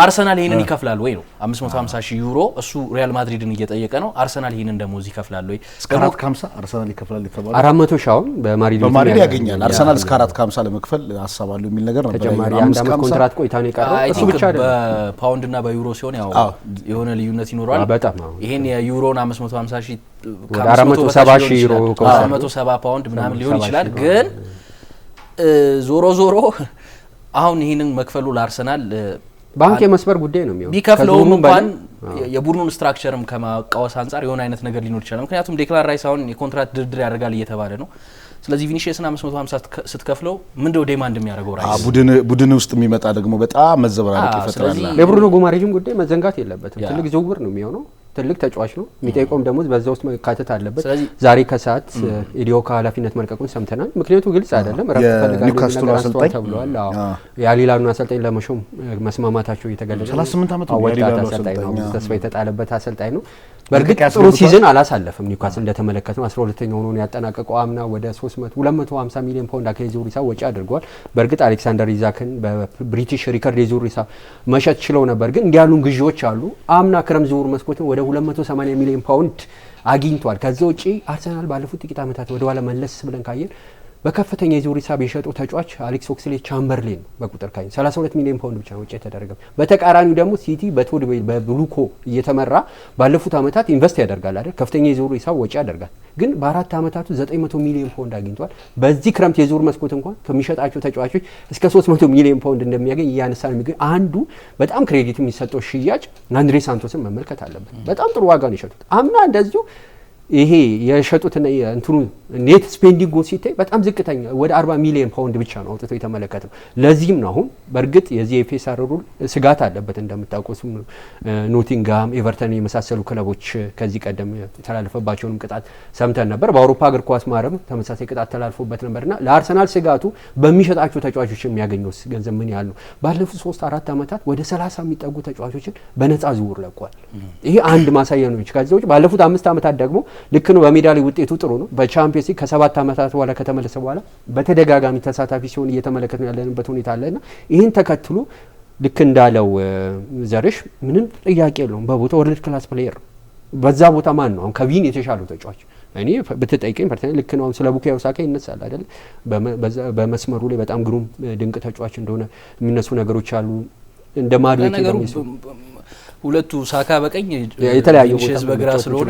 አርሰናል ይሄንን ይከፍላል ወይ ነው 550,000 ዩሮ እሱ ሪያል ማድሪድን እየጠየቀ ነው። አርሰናል ይሄንን ደሞዝ ይከፍላል ወይ? እስከ 450 አርሰናል ይከፍላል የተባለው 400,000 አሁን በማድሪድ ያገኛል። አርሰናል እስከ 450 ለመክፈል ሀሳባለሁ የሚል ነገር ነበር። ተጨማሪ አንድ አመት ኮንትራት ቆይታ ነው የቀረው። እሱ ብቻ አይደለም በፓውንድ እና በዩሮ ሲሆን ያው የሆነ ልዩነት ይኖራል። በጣም ይሄን የዩሮን 550,000 470,000 ዩሮ 470 ፓውንድ ምናምን ሊሆን ይችላል። ግን ዞሮ አሁን ይሄንን መክፈሉ ለአርሰናል ባንክ የመስበር ጉዳይ ነው የሚሆነው። ቢከፍለውም እንኳን የቡድኑን ስትራክቸርም ከማቃወስ አንጻር የሆነ አይነት ነገር ሊኖር ይችላል። ምክንያቱም ዴክላን ራይስ አሁን የኮንትራት ድርድር ያደርጋል እየተባለ ነው። ስለዚህ ቪኒሺየስን 550 ስትከፍለው ምንድነው ዴማንድ የሚያደርገው ራይስ? ቡድን ውስጥ የሚመጣ ደግሞ በጣም መዘበራረቅ ይፈጥራል። የብሩኖ ጉማሬጅም ጉዳይ መዘንጋት የለበትም። ትልቅ ዝውውር ነው የሚሆነው። ትልቅ ተጫዋች ነው። የሚጠይቀውም ደሞዝ በዛ ውስጥ መካተት አለበት። ዛሬ ከሰዓት ኢዲዮካ ኃላፊነት መልቀቁን ሰምተናል። ምክንያቱ ግልጽ አይደለም። ረፍት ፈልጋለሁ አሰልጣኝ ተብሏል። የአሊላሉን አሰልጣኝ ለመሾም መስማማታቸው እየተገለጸ 38 ዓመት ወጣት አሰልጣኝ ነው። ተስፋ የተጣለበት አሰልጣኝ ነው። በእርግጥ ጥሩ ሲዝን አላሳለፈም። ኒውካስል እንደተመለከተው 12ኛ ሆኖ ነው ያጠናቀቀው። አምና ወደ 250 ሚሊዮን ፓውንድ አካባቢ ዝውውር ሂሳብ ወጪ አድርጓል። በእርግጥ አሌክሳንደር ኢዛክን በብሪቲሽ ሪከርድ የዝውውር ሂሳብ መሸጥ ችለው ነበር። ግን እንዲህ ያሉን ግዢዎች አሉ። አምና ክረምት ዝውውር መስኮትን ወደ 280 ሚሊዮን ፓውንድ አግኝቷል። ከዛ ውጪ አርሰናል ባለፉት ጥቂት ዓመታት ወደ ኋላ መለስ ብለን ካየን በከፍተኛ የዝውውር ሂሳብ የሸጠው ተጫዋች አሌክስ ኦክስሌ ቻምበርሌን በቁጥር ካየን 32 ሚሊዮን ፓውንድ ብቻ ወጪ የተደረገ። በተቃራኒው ደግሞ ሲቲ በቶድ በብሉኮ እየተመራ ባለፉት ዓመታት ኢንቨስት ያደርጋል አይደል? ከፍተኛ የዝውውር ሂሳብ ወጪ ያደርጋል። ግን በአራት ዓመታቱ 900 ሚሊዮን ፓውንድ አግኝቷል። በዚህ ክረምት የዝውውር መስኮት እንኳን ከሚሸጣቸው ተጫዋቾች እስከ 300 ሚሊዮን ፓውንድ እንደሚያገኝ እያነሳን የሚገኝ አንዱ በጣም ክሬዲት የሚሰጠው ሽያጭ አንድሬ ሳንቶስን መመልከት አለበት። በጣም ጥሩ ዋጋ ነው የሸጡት። አምና እንደዚሁ ይሄ የሸጡትና እንትኑ ኔት ስፔንዲንግ ሲታይ በጣም ዝቅተኛ ወደ 40 ሚሊዮን ፓውንድ ብቻ ነው አውጥቶ የተመለከተው። ለዚህም ነው አሁን በእርግጥ የዚህ የፌሳር ሩል ስጋት አለበት እንደምታውቁት። ኖቲንግሃም፣ ኤቨርተን የመሳሰሉ ክለቦች ከዚህ ቀደም የተላለፈባቸውንም ቅጣት ሰምተን ነበር። በአውሮፓ እግር ኳስ ማህበርም ተመሳሳይ ቅጣት ተላልፎበት ነበርና ለአርሰናል ስጋቱ በሚሸጣቸው ተጫዋቾች የሚያገኘው ገንዘብ ምን ያህል ነው? ባለፉት 3-4 ዓመታት ወደ 30 የሚጠጉ ተጫዋቾችን በነፃ ዝውውር ለቋል። ይሄ አንድ ማሳያ ነው። ከዚህ ውጭ ባለፉት 5 ዓመታት ደግሞ ልክ ነው በሜዳ ላይ ውጤቱ ጥሩ ነው። በቻምፒየንስ ሊግ ከ7 ዓመታት በኋላ ከተመለሰ በኋላ በተደጋጋሚ ተሳታፊ ሲሆን እየተመለከተ ነው ያለንበት ሁኔታ አለና ይህን ተከትሎ ልክ እንዳለው ዘርሽ ምንም ጥያቄ የለውም በቦታው ወርልድ ክላስ ፕሌየር ነው። በዛ ቦታ ማን ነው አሁን ከቪን የተሻለው ተጫዋች? እኔ ብትጠይቀኝ ፐርሰናሊ ልክ ነው። ስለ ቡካዮ ሳካ ይነሳል አይደል? በመስመሩ ላይ በጣም ግሩም ድንቅ ተጫዋች እንደሆነ የሚነሱ ነገሮች አሉ። እንደ ማድዌክ ሁለቱ ሳካ በቀኝ የተለያዩ ሼዝ በግራ ስለሆነ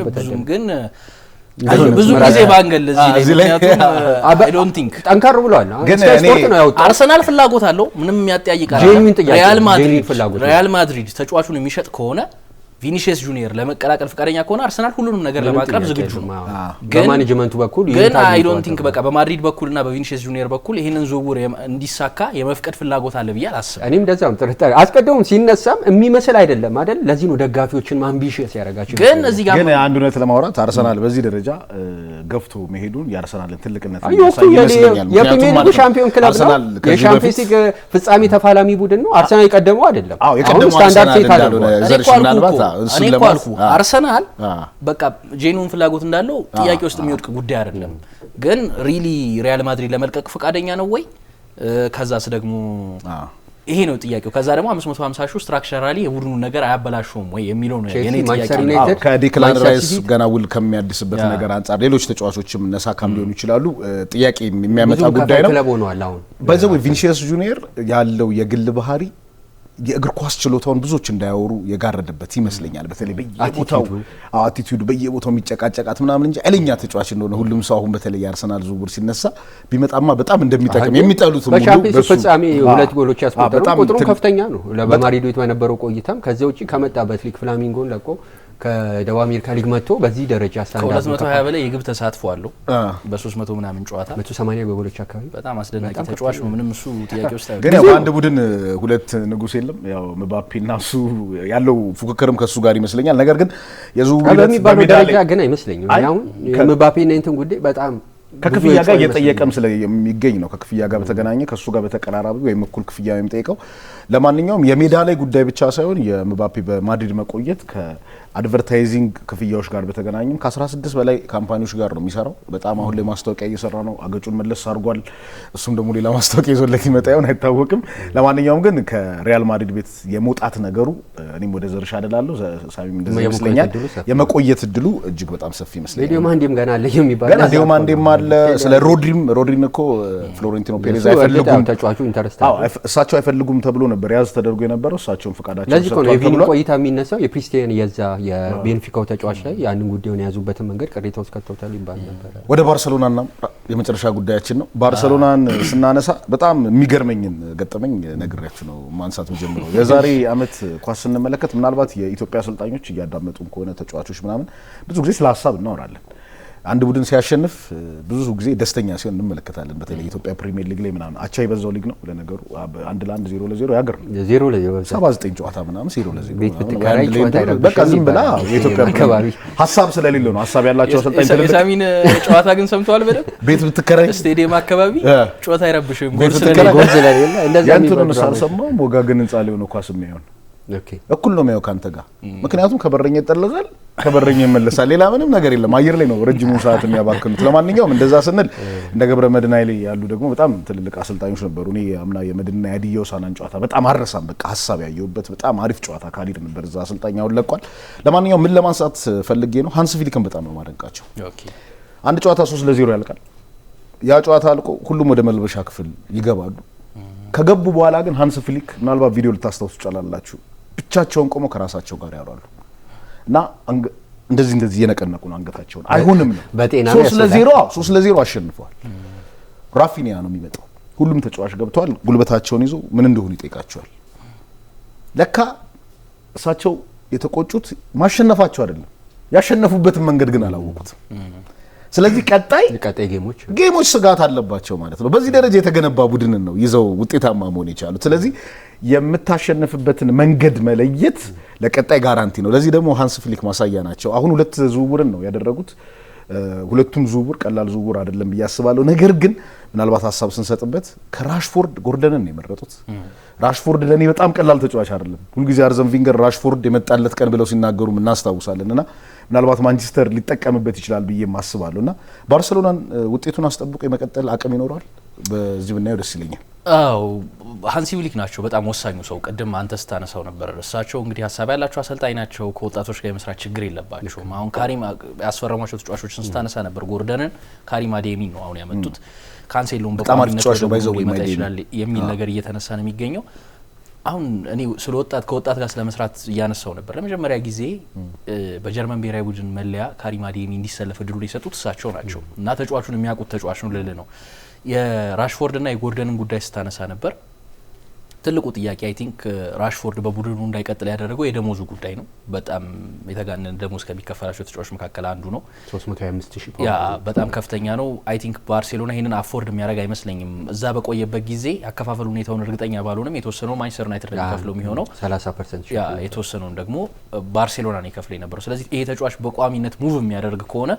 ብዙ ጊዜ ባንገል እዚህ ላይ ምክንያቱም አይ ዶንት ቲንክ ጠንካራ ብሏል። ስፖርት ነው ያወጣው። አርሰናል ፍላጎት አለው ምንም የሚያጠያይቅ አይደለም። ሪያል ማድሪድ ተጫዋቹን የሚሸጥ ከሆነ ቪኒሺየስ ጁኒየር ለመቀላቀል ፍቃደኛ ከሆነ አርሰናል ሁሉንም ነገር ለማቅረብ ዝግጁ ነው። በማኔጅመንቱ በኩል ግን አይ ዶንት ቲንክ በቃ በማድሪድ በኩልና በቪኒሺየስ ጁኒየር በኩል ይሄንን ዝውውር እንዲሳካ የመፍቀድ ፍላጎት አለ ብዬ አላስብም። እኔም እንደዛው ጥርጣሬ አስቀደሙም ሲነሳም የሚመስል አይደለም አይደል? ለዚህ ነው ደጋፊዎችን አምቢሽየስ ያደርጋቸው። ግን እዚህ ጋር ግን አንድ እውነት ለማውራት አርሰናል በዚህ ደረጃ ገፍቶ መሄዱን የአርሰናልን ትልቅነት ያሳይ ይመስለኛል። የፕሪሚየር ሊግ ሻምፒዮን ክለብ ነው። የሻምፒየንስ ሊግ ፍጻሜ ተፋላሚ ቡድን ነው። አርሰናል የቀደመው አይደለም። አዎ የቀደመው ስታንዳርድ ሴት አለ። እኔ ኳልኩ አርሰናል በቃ ጄኑን ፍላጎት እንዳለው ጥያቄ ውስጥ የሚወድቅ ጉዳይ አይደለም። ግን ሪሊ ሪያል ማድሪድ ለመልቀቅ ፍቃደኛ ነው ወይ? ከዛስ ደግሞ ይሄ ነው ጥያቄው። ከዛ ደግሞ 550 ሺህ ስትራክቸራሊ የቡድኑን ነገር አያበላሽውም ወይ የሚለው ነው የኔ ጥያቄ። ከዲክላን ራይስ ገና ውል ከሚያድስበት ነገር አንጻር ሌሎች ተጫዋቾችም ነሳካም ሊሆኑ ይችላሉ። ጥያቄ የሚያመጣ ጉዳይ ነው። በዚህ ቪኒሺየስ ጁኒየር ያለው የግል ባህሪ የእግር ኳስ ችሎታውን ብዙዎች እንዳያወሩ የጋረደበት ይመስለኛል። በተለይ በየቦታው አቲቲዩድ በየቦታው የሚጨቃጨቃት ምናምን እንጂ አይለኛ ተጫዋች እንደሆነ ሁሉም ሰው አሁን በተለይ የአርሰናል ዝውውር ሲነሳ ቢመጣማ በጣም እንደሚጠቅም የሚጠሉት ሙሉ በሻምፒዮንስ ፍጻሜ 2 ጎሎች ያስቆጠረው ቁጥሩ ከፍተኛ ነው። በማድሪድ ቤት በነበረው ቆይታም ከዚያ ውጪ ከመጣበት ሊግ ፍላሚንጎን ለቆ ከደቡብ አሜሪካ ሊግ መጥቶ በዚህ ደረጃ ስታንዳርድ ከ220 በላይ የግብ ተሳትፎ አለው በ300 ምናምን ጨዋታ 180 ጎሎች አካባቢ በጣም አስደናቂ ተጫዋች ነው። ምንም እሱ ጥያቄ ውስጥ ግን ያው አንድ ቡድን ሁለት ንጉስ የለም። ያው ምባፔና እሱ ያለው ፉክክርም ከሱ ጋር ይመስለኛል። ነገር ግን የዝውውር በሚባለው ደረጃ ግን አይመስለኝም። አሁን ምባፔና እንትን ጉዳይ በጣም ከክፍያ ጋር እየጠየቀም ስለሚገኝ ነው። ከክፍያ ጋር በተገናኘ ከሱ ጋር በተቀራራቢ ወይም እኩል ክፍያ የሚጠይቀው። ለማንኛውም የሜዳ ላይ ጉዳይ ብቻ ሳይሆን የምባፔ በማድሪድ መቆየት አድቨርታይዚንግ ክፍያዎች ጋር በተገናኘም ከ16 በላይ ካምፓኒዎች ጋር ነው የሚሰራው። በጣም አሁን ላይ ማስታወቂያ እየሰራ ነው። አገጩን መለስ አድርጓል። እሱም ደግሞ ሌላ ማስታወቂያ ይዞለት ይመጣ ይሆን አይታወቅም። ለማንኛውም ግን ከሪያል ማድሪድ ቤት የመውጣት ነገሩ እኔም ወደ ዘርሻ አደላለሁ። ሳሚም እንደዚህ ይመስለኛል የመቆየት እድሉ እጅግ በጣም ሰፊ ይመስለኛል። ዲዮማንዴም ገና አለ የሚባል ገና ዲዮማንዴም አለ። ስለ ሮድሪን እኮ ፍሎሬንቲኖ ፔሬዝ አይፈልጉም ተጫዋቹ ኢንተረስት እሳቸው አይፈልጉም ተብሎ ነበር ያዝ ተደርጎ የነበረው። እሳቸውን ፍቃዳቸው ለዚህ ነው የቪኒ ቆይታ የሚነሳው የፕሪስቲያን የዛ የቤንፊካው ተጫዋች ላይ ያንን ጉዳዩን ያዙበትን መንገድ ቅሬታ ውስጥ ከተውታል ይባል ነበር። ወደ ባርሴሎናና የመጨረሻ ጉዳያችን ነው። ባርሴሎናን ስናነሳ በጣም የሚገርመኝን ገጠመኝ ነግሬያችሁ ነው ማንሳት መጀመሪያው። የዛሬ አመት ኳስ ስንመለከት ምናልባት የኢትዮጵያ አሰልጣኞች እያዳመጡን ከሆነ ተጫዋቾች ምናምን ብዙ ጊዜ ስለ ሀሳብ እናወራለን። አንድ ቡድን ሲያሸንፍ ብዙ ጊዜ ደስተኛ ሲሆን እንመለከታለን። በተለይ ኢትዮጵያ ፕሪሚየር ሊግ ላይ ምናምን አቻ ይበዛው ሊግ ነው ለነገሩ 1-1 0-0 ያገር 0-0 79 ጨዋታ ምናምን 0-0 ቤት ብትከራይ ጨዋታ አይደለም። በቃ ዝም ብላ የኢትዮጵያ አካባቢ ሀሳብ ስለሌለው ነው። ሀሳብ ያላቸው አሰልጣኝ ትልልቅ ሳሚን ጨዋታ ግን ሰምተዋል በደንብ ቤት ብትከራይ ስቴዲየም አካባቢ ጨዋታ አይረብሽም። ጎል ስለሌለ እንደዛ ያንተን ሳልሰማው ወጋገን ህንጻ ላይ ነው ኳስ የሚያየው እኩል ነው የሚያው ካንተ ጋር። ምክንያቱም ከበረኛ ይጠለዛል ከበረኛ ይመለሳል። ሌላ ምንም ነገር የለም። አየር ላይ ነው ረጅሙን ሰዓት የሚያባክኑት። ለማንኛውም እንደዛ ስንል እንደ ገብረ መድና ላይ ያሉ ደግሞ በጣም ትልልቅ አሰልጣኞች ነበሩ። እኔ አምና የመድና ያዲየው ሳናን ጨዋታ በጣም አረሳም። በቃ ሀሳብ ያየሁበት በጣም አሪፍ ጨዋታ ካሊድ ነበር። እዛ አሰልጣኛውን ለቋል። ለማንኛውም ምን ለማንሳት ፈልጌ ነው ሃንስ ፊሊክን በጣም ነው ማደንቃቸው። አንድ ጨዋታ 3-0 ያልቃል። ያ ጨዋታ አልቆ ሁሉም ወደ መልበሻ ክፍል ይገባሉ። ከገቡ በኋላ ግን ሃንስ ፊሊክ ምናልባት ቪዲዮ ልታስታውሱ ትችላላችሁ ብቻቸውን ቆመው ከራሳቸው ጋር ያወራሉ እና እንደዚህ የነቀነቁ ነው አንገታቸውን። አይሆንም ነው በጤና 3-0 አሸንፈዋል። ራፊኒያ ነው የሚመጣው። ሁሉም ተጫዋች ገብተዋል። ጉልበታቸውን ይዞ ምን እንደሆነ ይጠይቃቸዋል። ለካ እሳቸው የተቆጩት ማሸነፋቸው አይደለም ያሸነፉበትን መንገድ ግን አላወቁትም። ስለዚህ ቀጣይ ጌሞች ስጋት አለባቸው ማለት ነው። በዚህ ደረጃ የተገነባ ቡድንን ነው ይዘው ውጤታማ መሆን የቻሉት። ስለዚህ የምታሸንፍበትን መንገድ መለየት ለቀጣይ ጋራንቲ ነው። ለዚህ ደግሞ ሃንስ ፊሊክ ማሳያ ናቸው። አሁን 2 ዝውውርን ነው ያደረጉት። ሁለቱም ዝውውር ቀላል ዝውውር አይደለም ብዬ አስባለሁ። ነገር ግን ምናልባት ሀሳብ ስንሰጥበት ከራሽፎርድ ጎርደንን ነው የመረጡት። ራሽፎርድ ለኔ በጣም ቀላል ተጫዋች አይደለም። ሁልጊዜ አርዘን ቪንገር ራሽፎርድ የመጣለት ቀን ብለው ሲናገሩ እናስታውሳለንና ምናልባት ማንቸስተር ሊጠቀምበት ይችላል ብዬ አስባለሁና ባርሴሎናን ውጤቱን አስጠብቆ የመቀጠል አቅም ይኖራል። በዚህ ብናየው ደስ ይለኛል። አዎ ሃንሲ ፊሊክ ናቸው በጣም ወሳኙ ሰው። ቅድም አንተ ስታነሳው ነበር። እሳቸው እንግዲህ ሀሳብ ያላቸው አሰልጣኝ ናቸው። ከወጣቶች ጋር የመስራት ችግር የለባቸውም። አሁን ካሪም ያስፈረሟቸው ተጫዋቾችን ስታነሳ ነበር። ጎርደንን ካሪም አዴሚን ነው አሁን ያመጡት። ካንሴሎን በቋሚነት ሊመጣ ይችላል የሚል ነገር እየተነሳ ነው የሚገኘው። አሁን እኔ ከወጣት ጋር ስለመስራት እያነሳው ነበር። ለመጀመሪያ ጊዜ በጀርመን ብሔራዊ ቡድን መለያ ካሪም አዴሚ እንዲሰለፍ እድሉን የሰጡት እሳቸው ናቸው እና ተጫዋቹን የሚያውቁት ተጫዋች ነው ልል ነው። የራሽፎርድ እና የጎርደንን ጉዳይ ስታነሳ ነበር። ትልቁ ጥያቄ አይ ቲንክ ራሽፎርድ በቡድኑ እንዳይቀጥል ያደረገው የደሞዙ ጉዳይ ነው። በጣም የተጋነነ ደሞዝ ከሚከፈላቸው ተጫዋቾች መካከል አንዱ ነው። 325,000 ያ በጣም ከፍተኛ ነው። አይ ቲንክ ባርሴሎና ይሄንን አፎርድ የሚያደርግ አይመስለኝም። እዛ በቆየበት ጊዜ አከፋፈል ሁኔታውን እርግጠኛ ባልሆነም የተወሰነው ማንቸስተር ዩናይትድ ነው የሚከፍለው የሚሆነው 30% ያ የተወሰነውን ደግሞ ባርሴሎና ነው የሚከፍለው የነበረው። ስለዚህ ይሄ ተጫዋች በቋሚነት ሙቭ የሚያደርግ ከሆነ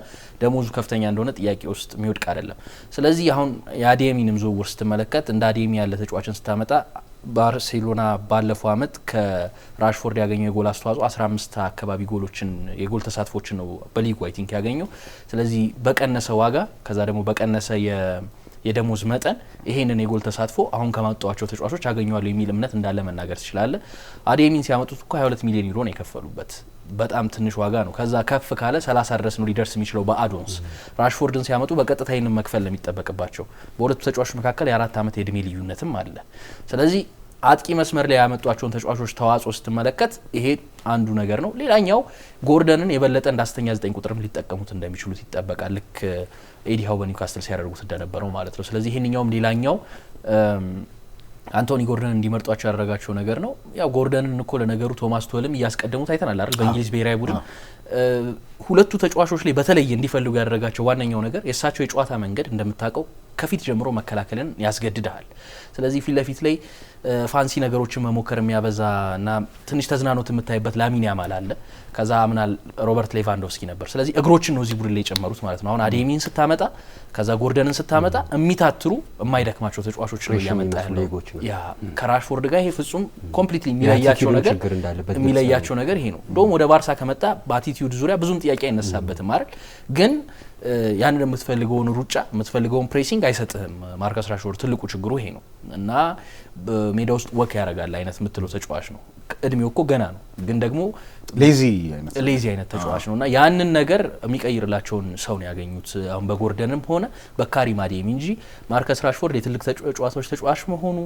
ደሞዙ ከፍተኛ እንደሆነ ጥያቄ ውስጥ የሚወድቅ አይደለም። ስለዚህ አሁን የአዴሚንም ዝውውር ስትመለከት እንደ አዴሚ ያለ ተጫዋችን ስታመጣ ባርሴሎና ባለፈው አመት ከራሽፎርድ ያገኘው የጎል አስተዋጽኦ 15 አካባቢ ጎሎችን የጎል ተሳትፎችን ነው በሊጉ አይ ቲንክ ያገኘው። ስለዚህ በቀነሰ ዋጋ ከዛ ደግሞ በቀነሰ የደሞዝ መጠን ይሄንን የጎል ተሳትፎ አሁን ከማጣዋቸው ተጫዋቾች ያገኘዋል የሚል እምነት እንዳለ መናገር ትችላለ። አዴሚን ሲያመጡት እኮ 22 ሚሊዮን ዩሮ ነው የከፈሉበት። በጣም ትንሽ ዋጋ ነው። ከዛ ከፍ ካለ 30 ድረስ ነው ሊደርስ የሚችለው በአዶንስ። ራሽፎርድን ሲያመጡ በቀጥታ ይሄንን መክፈል ለሚጠበቅባቸው በሁለቱ ተጫዋቾች መካከል የ4 አመት የእድሜ ልዩነትም አለ። ስለዚህ አጥቂ መስመር ላይ ያመጧቸውን ተጫዋቾች ተዋጽኦ ስትመለከት ይሄ አንዱ ነገር ነው። ሌላኛው ጎርደንን የበለጠ እንዳስተኛ 9 ቁጥርም ሊጠቀሙት እንደሚችሉት ይጠበቃል። ልክ ኤዲ ሃው በኒውካስትል ሲያደርጉት እንደነበረው ማለት ነው። ስለዚህ ይሄንኛውም ሌላኛው አንቶኒ ጎርደን እንዲመርጧቸው ያደረጋቸው ነገር ነው። ያው ጎርደንን እኮ ለነገሩ ቶማስ ቱኸልም እያስቀደሙት አይተናል አይደል? በእንግሊዝ ብሔራዊ ቡድን ሁለቱ ተጫዋቾች ላይ በተለይ እንዲፈልጉ ያደረጋቸው ዋነኛው ነገር የእሳቸው የጨዋታ መንገድ እንደምታውቀው ከፊት ጀምሮ መከላከልን ያስገድዳል። ስለዚህ ፊት ለፊት ላይ ፋንሲ ነገሮችን መሞከር የሚያበዛና ትንሽ ተዝናኖት የምታይበት ላሚን ያማል አለ። ከዛ ምናል ሮበርት ሌቫንዶቭስኪ ነበር። ስለዚህ እግሮችን ነው እዚህ ቡድን ላይ የጨመሩት ማለት ነው። አሁን አዴሚን ስታመጣ ከዛ ጎርደንን ስታመጣ የሚታትሩ የማይደክማቸው ተጫዋቾች ነው እያመጣ ያለው። ያ ከራሽፎርድ ጋር ይሄ ፍጹም ኮምፕሊትሊ የሚለያቸው ነገር ይሄ ነው። እንደውም ወደ ባርሳ ከመጣ በአቲቲዩድ ዙሪያ ብዙም ጥያቄ አይነሳበትም አይደል? ግን ያንን የምትፈልገውን ሩጫ የምትፈልገውን ፕሬሲንግ አይሰጥህም ማርከስ ራሽፎርድ። ትልቁ ችግሩ ይሄ ነው እና በሜዳ ውስጥ ወክ ያደርጋል አይነት የምትለው ተጫዋች ነው። እድሜው እኮ ገና ነው፣ ግን ደግሞ ሌዚ አይነት ተጫዋች ነው እና ያንን ነገር የሚቀይርላቸውን ሰው ነው ያገኙት። አሁን በጎርደንም ሆነ በካሪም አዴሚ እንጂ ማርከስ ራሽፎርድ የትልቅ ተጫዋቾች ተጫዋች መሆኑ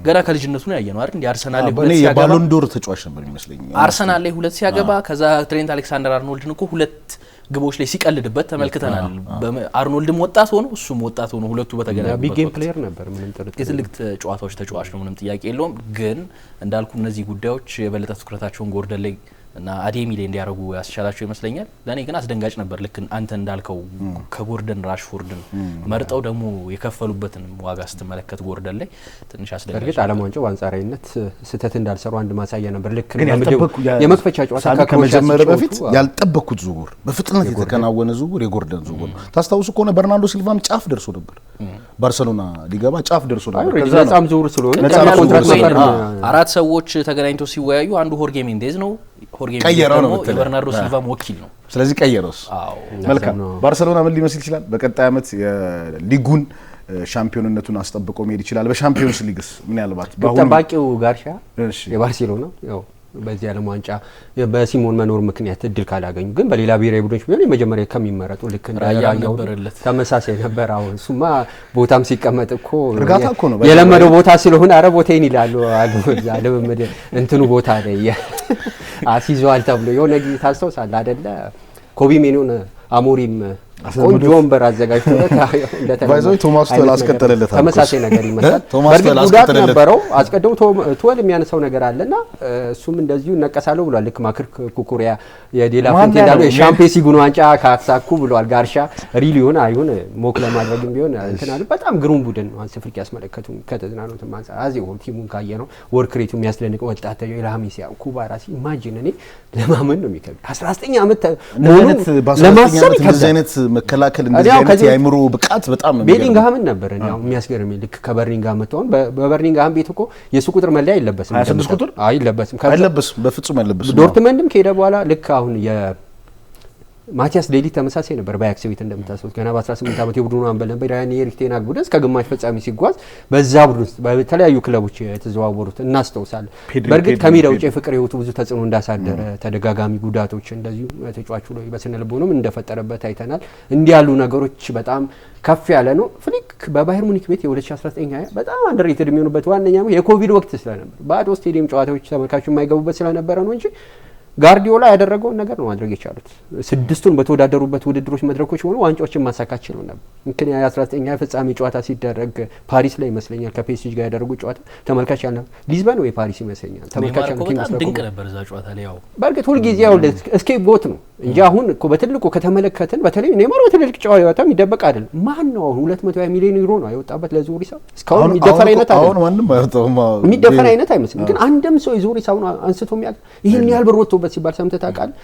ገና ከልጅነቱ ነው ያየነው አይደል? እንደ አርሰናል ላይ ሁለት ሲያገባ የባሎን ዶር ተጫዋች ነበር ይመስለኝ። አርሰናል ላይ ሁለት ሲያገባ ከዛ ትሬንት አሌክሳንደር አርኖልድን እኮ ሁለት ግቦች ላይ ሲቀልድበት ተመልክተናል። አርኖልድም ወጣት ሆኖ እሱም ወጣት ሆኖ ሁለቱ በተገናኙበት ቢግ ጌም ፕሌየር ነበር። ምንም ጥርጥር የትልቅ ጨዋታዎች ተጫዋች ነው፣ ምንም ጥያቄ የለውም። ግን እንዳልኩ እነዚህ ጉዳዮች የበለጠ ትኩረታቸውን ጎርደን ላይ እና አዴሚ ላይ እንዲያደርጉ ያስቻላቸው ይመስለኛል። ለእኔ ግን አስደንጋጭ ነበር። ልክ አንተ እንዳልከው ከጎርደን ራሽፎርድን መርጠው ደግሞ የከፈሉበትን ዋጋ ስትመለከት ጎርደን ላይ ትንሽ አስደንጋጭ። እርግጥ ዓለም ዋንጫው በአንጻራዊነት ስህተት እንዳልሰሩ አንድ ማሳያ ነበር። ልክ የመክፈቻ ጨዋታ ከመጀመሩ በፊት ያልጠበቅኩት ዝውውር፣ በፍጥነት የተከናወነ ዝውውር የጎርደን ዝውውር ነው። ታስታውሱ ከሆነ በርናርዶ ሲልቫም ጫፍ ደርሶ ነበር፣ ባርሰሎና ሊገባ ጫፍ ደርሶ ነበር። ከዛ ነጻም ዝውውር ስለሆነ አራት ሰዎች ተገናኝተው ሲወያዩ አንዱ ሆርጌ ሜንዴዝ ነው። ሆርጌ ሜንዴዝ ደግሞ የበርናርዶ ሲልቫም ወኪል ነው። ስለዚህ ቀየረውስ። መልካም። ባርሰሎና ምን ሊመስል ይችላል? በቀጣይ ዓመት የሊጉን ሻምፒዮንነቱን አስጠብቆ መሄድ ይችላል? በሻምፒዮንስ ሊግስ ምናልባት ጠባቂው ጋርሻ የባርሴሎና ያው በዚህ ዓለም ዋንጫ በሲሞን መኖር ምክንያት እድል ካላገኙ ግን በሌላ ብሔራዊ ቡድኖች ቢሆን የመጀመሪያ ከሚመረጡ ልክ እንዳያያው ተመሳሳይ ነበር። አሁን እሱማ ቦታም ሲቀመጥ እኮ የለመደው ቦታ ስለሆነ አረ ቦታዬን ይላሉ ልምምድ እንትኑ ቦታ ላይ አሲዟል ተብሎ የሆነ ጊዜ ታስታውሳለህ አይደለ? ኮቢ ሜኖን አሞሪም ቆንጆ ወንበር አዘጋጅቶለት ባይዘው ቶማስ ቶል አስቀጠለለት። ተመሳሳይ ነገር ይመስላል። ጉዳት ነበረው አስቀድሞ ቶል የሚያነሳው ነገር አለና እሱም እንደዚሁ እነቀሳለሁ ብሏል። ልክ ማክር ኩኩሪያ የዴላ ፎንቴ እንዳለው የሻምፒየንስ ሊጉን ዋንጫ ካሳኩ ብሏል። ጋርሻ ሪሊዮን አይሁን ሞክ ለማድረግም ቢሆን እንትና በጣም ግሩም ቡድን ነው። አንስ ፍሪክ ያስመለከቱ ከተዝናኖት ማንሳ አዚው ቲሙን ካየ ነው ወርክ ሬቱ የሚያስደንቅ ወጣት የላሚሲያ ኩባራሲ ኢማጂን እኔ ለማመን ነው የሚከብድ 19 ዓመት ሞሉን ለማሰብ ይከብዳል። መከላከል እንደዚህ አይነት የአይምሮ ብቃት በጣም ነው። ቤሊንግሃምን ነበር ነው የሚያስገርም። ልክ ከበርኒንግሃም መጣውን በበርኒንግሃም ቤት እኮ የሱ ቁጥር መለያ አይለበስም። 26 ቁጥር አይለበስም፣ በፍጹም አይለበስም። ዶርትመንድም ከሄደ በኋላ ልክ አሁን ማቲያስ ዴሊት ተመሳሳይ ነበር በአያክስ ቤት እንደምታስቡት ገና በ18 ዓመት የቡድኑ አምበል ነበር። ያን የኤሪክ ቴን ሃግ ቡድን እስከ ግማሽ ፍጻሜ ሲጓዝ በዛ ቡድን ውስጥ በተለያዩ ክለቦች የተዘዋወሩት እናስተውሳለን። በእርግጥ ከሜዳ ውጭ የፍቅር ህይወቱ ብዙ ተጽዕኖ እንዳሳደረ ተደጋጋሚ ጉዳቶች እንደዚሁ ተጫዋቹ ላይ በስነ ልቦናም እንደፈጠረበት አይተናል። እንዲህ ያሉ ነገሮች በጣም ከፍ ያለ ነው። ፍሊክ በባየር ሙኒክ ቤት የ2019 በጣም አንደርሬትድ የሚሆኑበት ዋነኛው የኮቪድ ወቅት ስለነበር ባዶ ስቴዲየም ጨዋታዎች ተመልካቾች የማይገቡበት ስለነበረ ነው እንጂ ጋርዲዮላ ያደረገውን ነገር ነው ማድረግ የቻሉት። ስድስቱን በተወዳደሩበት ውድድሮች መድረኮች ሆኖ ዋንጫዎችን ማሳካት ችለው ነበር። እንግዲህ የ19ኛ ፍጻሜ ጨዋታ ሲደረግ ፓሪስ ላይ ይመስለኛል ከፒኤስጂ ጋር ያደረጉት ጨዋታ ተመልካች ያለ ሊዝበን ወይ ፓሪስ ይመስለኛል ተመልካች ያለ በጣም ድንቅ ነበር እዛ ጨዋታ ላይ። ያው በእርግጥ ሁሉ ጊዜ ያው እስኬፕ ጎት ነው እንጂ አሁን እኮ በትልቁ ከተመለከትን በተለይ ኔይማር በትልቅ ጨዋታ የሚደበቅ አይደለም። ማን ነው አሁን 220 ሚሊዮን ዩሮ ነው ያወጣበት ለዙሪ ሰው እስካሁን የሚደፈር አይነት አይደለም። አሁን ማንንም አይወጣውም። የሚደፈር አይነት አይመስልም። ግን አንድም ሰው የዙሪ ሰውን አንስቶ የሚያውቅ ይሄን ያህል ብር ወጥቶበት ሲባል ሰምተህ ታውቃለህ?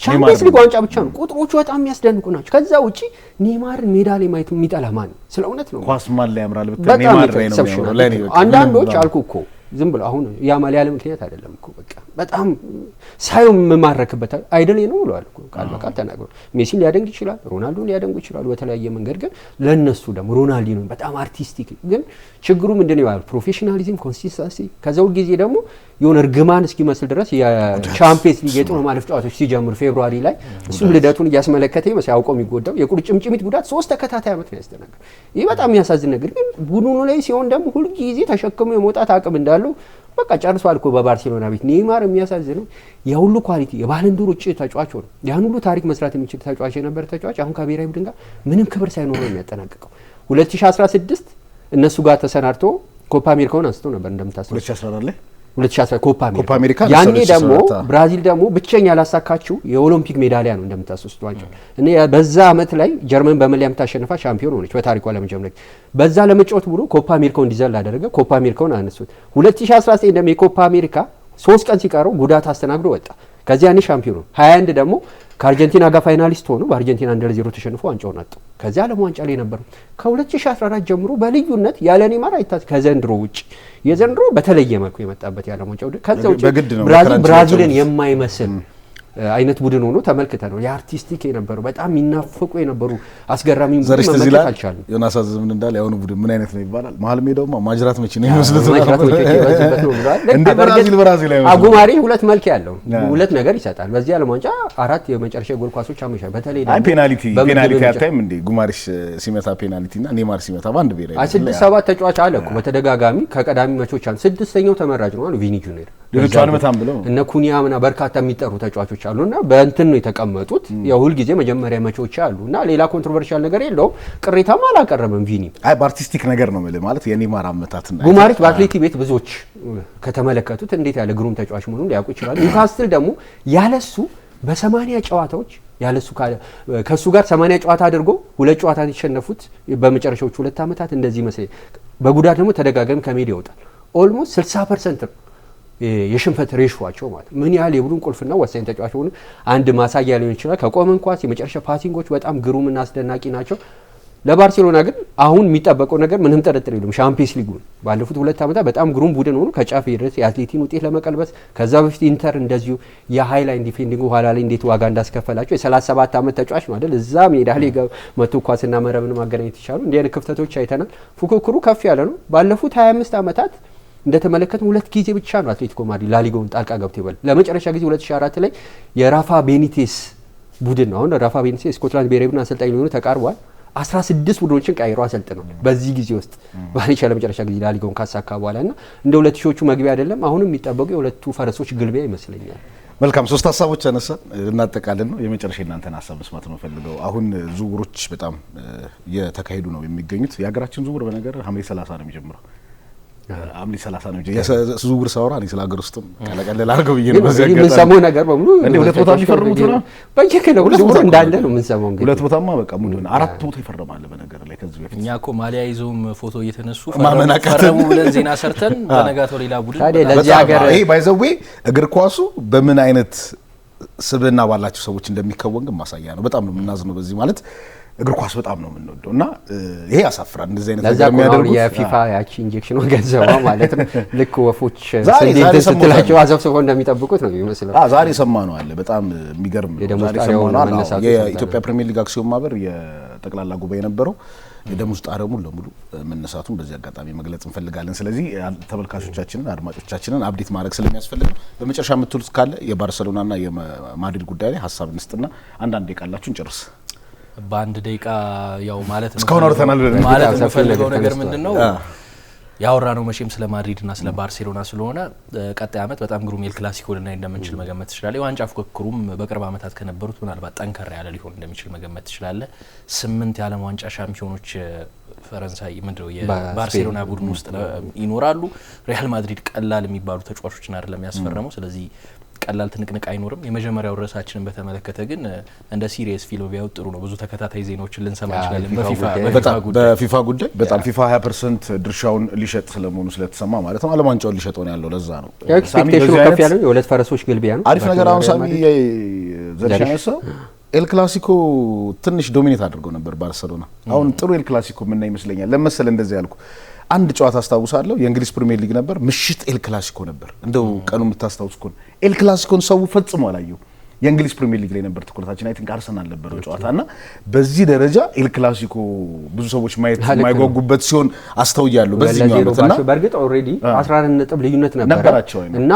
ቻምፒየንስ ሊግ ዋንጫ ብቻ ነው ቁጥሮቹ በጣም የሚያስደንቁ ናቸው። ከዛ ውጪ ኔይማርን ሜዳ ላይ ማየት የሚጠላ ማን ነው? ስለ እውነት ነው ኳስ ማን ላይ ያምራል ብትል ኔይማር ላይ ነው የሚያምረው። ለኔ አንዳንዶች አልኩ እኮ ዝም ብሎ አሁን ያማል ያለ ምክንያት አይደለም እኮ በቃ በጣም ሳይው መማረክበት አይደል ነው ብሏል እኮ ቃል በቃል ተናግሮ። ሜሲን ሊያደንቅ ይችላል፣ ሮናልዶን ሊያደንቁ ይችላል በተለያየ መንገድ። ግን ለነሱ ደግሞ ሮናልዲኖ በጣም አርቲስቲክ ግን ችግሩ ምንድነው ያለው ፕሮፌሽናሊዝም፣ ኮንሲስተንሲ። ከዛው ጊዜ ደግሞ የሆነ እርግማን እስኪመስል ድረስ የቻምፒየንስ ሊግ የጥሎ ማለፍ ጨዋታዎች ሲጀምሩ ፌብሩዋሪ ላይ እሱም ልደቱን እያስመለከተ ይመስል ያውቀው የሚጎዳው የቁርጭምጭሚት ጉዳት 3 ተከታታይ ዓመት ነው ያስተናገደው። ይሄ በጣም የሚያሳዝን ነገር ግን ቡድኑ ላይ ሲሆን ደግሞ ሁሉ ጊዜ ተሸክሞ የመውጣት አቅም እንዳለው በቃ ጨርሷል እኮ በባርሴሎና ቤት። ኔይማር የሚያሳዝነው የሁሉ ኳሊቲ የባለንዶር ውጭ ተጫዋች ሆኖ ያን ሁሉ ታሪክ መስራት የሚችል ተጫዋች የነበረ ተጫዋች አሁን ከብሔራዊ ቡድን ጋር ምንም ክብር ሳይኖረው የሚያጠናቅቀው 2016 እነሱ ጋር ተሰናድቶ ኮፓ አሜሪካውን አንስቶ ነበር እንደምታስበው 2014 ላይ 2010 ኮፓ አሜሪካ ያኔ ደግሞ ብራዚል ደግሞ ብቸኛ ያላሳካችው የኦሎምፒክ ሜዳሊያ ነው እንደምታስወስዱ ዋንጫ እኔ በዛ አመት ላይ ጀርመን በመለያ የምታሸንፋ ሻምፒዮን ሆነች በታሪኳ ለመጀመሪያ በዛ ለመጫወት ብሎ ኮፓ አሜሪካውን እንዲዘል አደረገ። ኮፓ አሜሪካውን አነሱት። 2019 ደግሞ የኮፓ አሜሪካ 3 ቀን ሲቀረው ጉዳት አስተናግዶ ወጣ። ከዚያ ያኔ ሻምፒዮን ነው 21 ደግሞ ከአርጀንቲና ጋር ፋይናሊስት ሆኖ በአርጀንቲና 1-0 ተሸንፎ ዋንጫውን አጣው። ከዚያ ዓለም ዋንጫ ላይ ነበረው ከ2014 ጀምሮ በልዩነት ያለ ኔይማር አይታስ ከዘንድሮ ውጪ የዘንድሮ በተለየ መልኩ የመጣበት ያለ ዋንጫው ከዛ ውጪ ብራዚልን የማይመስል አይነት ቡድን ሆኖ ተመልክተ ነው የአርቲስቲክ የነበረው በጣም የሚናፈቁ የነበሩ አስገራሚ ቡድን መመልከት አልቻለም። ዮናስ አዘምን እንዳለ ያሁኑ ቡድን ምን አይነት ነው ይባላል መሀል ሜዳውማ ማጅራት መቼ ነው የሚመስሉት እንደ ብራዚል ላይ አጉማሪ ሁለት መልክ ያለው ሁለት ነገር ይሰጣል። በዚህ ዓለም ዋንጫ 4 የመጨረሻ ጎል ኳሶች አመሻ በተለይ ደግሞ ፔናልቲ አታይም እንዴ ጉማሪሽ ሲመታ ፔናልቲና ኔይማር ሲመታ ባንድ ቤት ላይ 6-7 ተጫዋች አለ እኮ በተደጋጋሚ ከቀዳሚ መቾች አንዱ 6ኛው ተመራጭ ነው ቪኒ ጁኒየር ሌሎቹ አንመታም ብለው እነ ኩኒያምና በርካታ የሚጠሩ ተጫዋቾች አሉና በእንትን ነው የተቀመጡት። ያው ሁሉ ጊዜ መጀመሪያ መቾች አሉና ሌላ ኮንትሮቨርሻል ነገር የለውም። ቅሬታም አላቀረበም ቪኒ በአርቲስቲክ ነገር ነው ማለት የኔይማር አመታትና ጉማሪት በአትሌቲክ ቤት ብዙዎች ከተመለከቱት እንዴት ያለ ግሩም ተጫዋች መሆኑን ሊያውቁ ይችላሉ። ኒውካስትል ደግሞ ያለሱ በ80 ጨዋታዎች ያለሱ ከሱ ጋር 80 ጨዋታ አድርጎ 2 ጨዋታ የተሸነፉት በመጨረሻዎቹ 2 አመታት እንደዚህ መሰለኝ። በጉዳት ደግሞ ተደጋጋሚ ከሜዳ ይወጣል። ኦልሞስት 60% ነው የሽንፈት ሬሽዋቸው ማለት ምን ያህል የቡድን ቁልፍና ወሳኝ ተጫዋች ሆኑ አንድ ማሳያ ሊሆን ይችላል። ከቆመን ኳስ የመጨረሻ ፓሲንጎች በጣም ግሩምና አስደናቂ ናቸው። ለባርሴሎና ግን አሁን የሚጠበቀው ነገር ምንም ጥርጥር የለም ሻምፒየንስ ሊጉ ባለፉት 2 አመታት በጣም ግሩም ቡድን ሆኖ ከጫፍ ድረስ የአትሌቲን ውጤት ለመቀልበስ ከዛ በፊት ኢንተር እንደዚሁ የሃይላይን ዲፌንዲንግ ኋላ ላይ እንዴት ዋጋ እንዳስከፈላቸው የ37 አመት ተጫዋች ነው አይደል እዛ ሜዳ ላይ መቶ ኳስና መረብን ማገናኘት ይቻላል። እንዲህ አይነት ክፍተቶች አይተናል። ፉክክሩ ከፍ ያለ ነው። ባለፉት 25 አመታት እንደተመለከተው 2 ጊዜ ብቻ ነው አትሌቲኮ ማድሪድ ላሊጋውን ጣልቃ ገብቶ ይበል። ለመጨረሻ ጊዜ 2004 ላይ የራፋ ቤኒቴስ ቡድን ነው። አሁን ራፋ ቤኒቴስ ስኮትላንድ ብሔራዊ ቡድን አሰልጣኝ ሊሆኑ ተቃርቧል። 16 ቡድኖችን ቀይሮ አሰልጥነው በዚህ ጊዜ ውስጥ ባሪቻ ለመጨረሻ ጊዜ ላሊጋውን ካሳካ በኋላና እንደ 2000ዎቹ መግቢያ አይደለም አሁንም የሚጠበቁ የሁለቱ ፈረሶች ግልቢያ ይመስለኛል። መልካም 3 ሀሳቦች አነሳን እናጠቃለን ነው የመጨረሻ እናንተን ሀሳብ መስማት ነው ፈልገው። አሁን ዝውውሮች በጣም የተካሄዱ ነው የሚገኙት። የሀገራችን ዝውውር በነገር ሐምሌ 30 ነው የሚጀምረው ሐምሌ 30 ነው የዝውውር ሳወራ እኔ ስለ ሀገር ውስጥም ቀለቀለል አድርገው ብዬ ነው በዚህ አጋጣሚ የምንሰማው ነገር በሙሉ እንዴ 2 ቦታ የሚፈርሙት ነው በየከለው 2 ቦታ እንዳለ ነው የምንሰማው። እንግዲህ 2 ቦታማ በቃ ሙሉ ነው 4 ቦታ ይፈርማል። በነገር ላይ ከዚህ በፊት እኛ እኮ ማሊያ ይዘውም ፎቶ እየተነሱ ፈረሙ ብለን ዜና ሰርተን በነጋታው ሌላ ቡድን ታዲያ ለዚህ ሀገር ይሄ ባይዘዌ እግር ኳሱ በምን አይነት ስብዕና ባላቸው ሰዎች እንደሚከወን ግን ማሳያ ነው። በጣም ነው የምናዝነው በዚህ ማለት እግር ኳስ በጣም ነው የምንወደው እና ይሄ ያሳፍራል። እንደዚህ አይነት ነገር የሚያደርጉት የፊፋ ያቺ ኢንጀክሽን ገንዘባ ማለት ነው ልክ ወፎች እንዴት ስትላቸው አዘፍስፈው እንደሚጠብቁት ነው የሚመስለው። ዛሬ ሰማነው አለ በጣም የሚገርም ዛሬ ሰማነው የኢትዮጵያ ፕሪሚየር ሊግ አክሲዮን ማህበር የጠቅላላ ጉባኤ ነበረው የደሞዝ ጣሪያው ሙሉ ለሙሉ መነሳቱን በዚህ አጋጣሚ መግለጽ እንፈልጋለን። ስለዚህ ተመልካቾቻችንን አድማጮቻችንን አፕዴት ማድረግ ስለሚያስፈልግ በመጨረሻ የምትሉት ካለ የባርሴሎናና የማድሪድ ጉዳይ ላይ ሀሳብ እንስጥና አንዳንድ ደቂቃላችሁን ጨርስ። በአንድ ደቂቃ ያው ማለት ነው እስካሁን አውርተናል ማለት ነው የምፈልገው ነገር ምንድነው ያወራ ነው መቼም ስለ ማድሪድና ስለ ባርሴሎና ስለሆነ ቀጣይ አመት በጣም ግሩም ኤል ክላሲኮ ልናይ እንደምንችል መገመት ትችላለህ። የዋንጫ ፉክክሩም በቅርብ አመታት ከነበሩት ምናልባት ጠንከር ያለ ሊሆን እንደሚችል መገመት ትችላለህ። 8 የዓለም ዋንጫ ሻምፒዮኖች ፈረንሳይ ምንድነው የባርሴሎና ቡድን ውስጥ ይኖራሉ። ሪያል ማድሪድ ቀላል የሚባሉ ተጫዋቾችን አይደለም ያስፈረመው። ስለዚህ ቀላል ትንቅንቅ አይኖርም። የመጀመሪያው ርዕሳችንን በተመለከተ ግን እንደ ሲሪየስ ፊልም ቢያው ጥሩ ነው። ብዙ ተከታታይ ዜናዎችን ልንሰማ እንችላለን በፊፋ ጉዳይ በጣም ፊፋ 20% ድርሻውን ሊሸጥ ስለመሆኑ ስለተሰማ ማለት ነው። ዓለም ዋንጫውን ሊሸጥ ነው ያለው። ለዛ ነው ኤክስፔክቴሽኑ ከፍ ያለው የሁለት ፈረሶች ግልቢያ ነው። አሪፍ ነገር አሁን ሳሚ ዘርሻነሳው ኤል ክላሲኮ ትንሽ ዶሚኔት አድርገው ነበር ባርሴሎና። አሁን ጥሩ ኤል ክላሲኮ ምን ይመስለኛል ለመሰለ እንደዚህ ያልኩ አንድ ጨዋታ አስታውሳለሁ የእንግሊዝ ፕሪሚየር ሊግ ነበር ምሽት ኤል ክላሲኮ ነበር። እንደው ቀኑ የምታስታውስ ከሆነ ኤል ክላሲኮን ሰው ፈጽሞ አላየው። የእንግሊዝ ፕሪሚየር ሊግ ላይ ነበር ትኩረታችን። አይ ቲንክ አርሰናል ነበር ጨዋታና በዚህ ደረጃ ኤል ክላሲኮ ብዙ ሰዎች ማየት የማይጓጉበት ሲሆን አስተውያለሁ በዚህኛው አመትና በርግጥ ኦሬዲ 14 ነጥብ ልዩነት ነበራቸው እና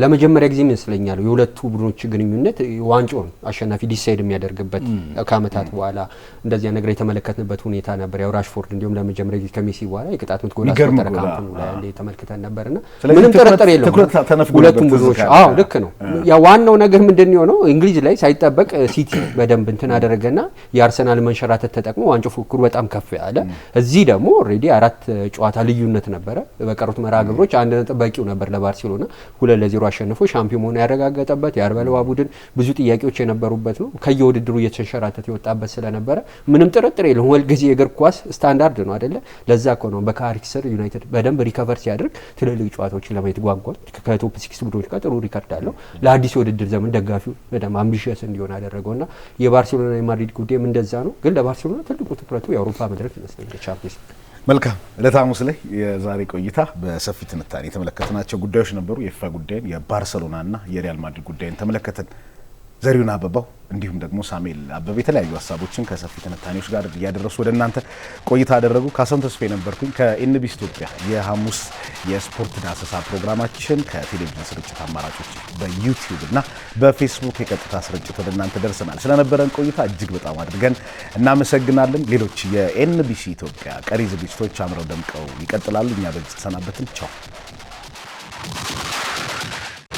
ለመጀመሪያ ጊዜ ይመስለኛል የሁለቱ ቡድኖች ግንኙነት ዋንጫውን አሸናፊ ዲሳይድ የሚያደርግበት ከአመታት በኋላ እንደዚህ ነገር የተመለከትንበት ሁኔታ ነበር። ያው ራሽፎርድ እንዲሁም ለመጀመሪያ ጊዜ ከሜሲ በኋላ የቅጣት ምት ጎል አስቆጠረ ካምፕኑ ላይ ተመልክተን ነበርና ምንም ጥርጥር የለውም ሁለቱም ቡድኖች ልክ ነው። ያ ዋናው ነገር ምንድነው ነው እንግሊዝ ላይ ሳይጠበቅ ሲቲ በደንብ እንትን አደረገና የአርሰናል መንሸራተት ተጠቅሞ ዋንጫው ፉክክሩ በጣም ከፍ ያለ እዚህ ደግሞ ኦሬዲ 4 ጨዋታ ልዩነት ነበረ በቀሩት መርሃ ግብሮች 1 ነጥብ በቂው ነበር ለባርሴሎና 2-0 አሸንፎ ሻምፒዮን መሆኑን ያረጋገጠበት የአርበለዋ ቡድን ብዙ ጥያቄዎች የነበሩበት ነው ከየውድድሩ እየተንሸራተተ የወጣበት ስለነበረ ምንም ጥርጥር የለም ሁልጊዜ የእግር ኳስ ስታንዳርድ ነው አይደለ ለዛ እኮ ነው በካሪክ ስር ዩናይትድ በደንብ ሪከቨር ሲያደርግ ትልልቅ ጨዋታዎችን ለማየት ጓጓል ከቶፕ 6 ቡድኖች ጋር ጥሩ ሪከርድ አለው ለአዲስ የውድድር ዘመን ደጋፊው በደንብ አምቢሽየስ እንዲሆን አደረገውና የባርሴሎና የማድሪድ ጉዳይም እንደዛ ነው ግን ለባርሴሎና ትልቁ ትኩረቱ የአውሮፓ መድረክ ይመስለኛል ቻምፒየንስ መልካም ዕለተ ሐሙስ ላይ የዛሬ ቆይታ በሰፊ ትንታኔ የተመለከትናቸው ጉዳዮች ነበሩ የፊፋ ጉዳይን የባርሴሎናና የሪያል ማድሪድ ጉዳይን ተመለከትን ዘሪሁን አበባው እንዲሁም ደግሞ ሳሙኤል አበበ የተለያዩ ሀሳቦችን ከሰፊ ትንታኔዎች ጋር እያደረሱ ወደ እናንተ ቆይታ አደረጉ ካሰም ተስፋዬ ነበርኩኝ ከኤንቢሲ ኢትዮጵያ የሐሙስ የስፖርት ዳሰሳ ፕሮግራማችን ከቴሌቪዥን ስርጭት አማራጮች በዩቲዩብ እና በፌስቡክ የቀጥታ ስርጭት ወደ እናንተ ደርሰናል ስለነበረን ቆይታ እጅግ በጣም አድርገን እናመሰግናለን ሌሎች የኤንቢሲ ኢትዮጵያ ቀሪ ዝግጅቶች አምረው ደምቀው ይቀጥላሉ እኛ በዚህ ተሰናበትን ቻው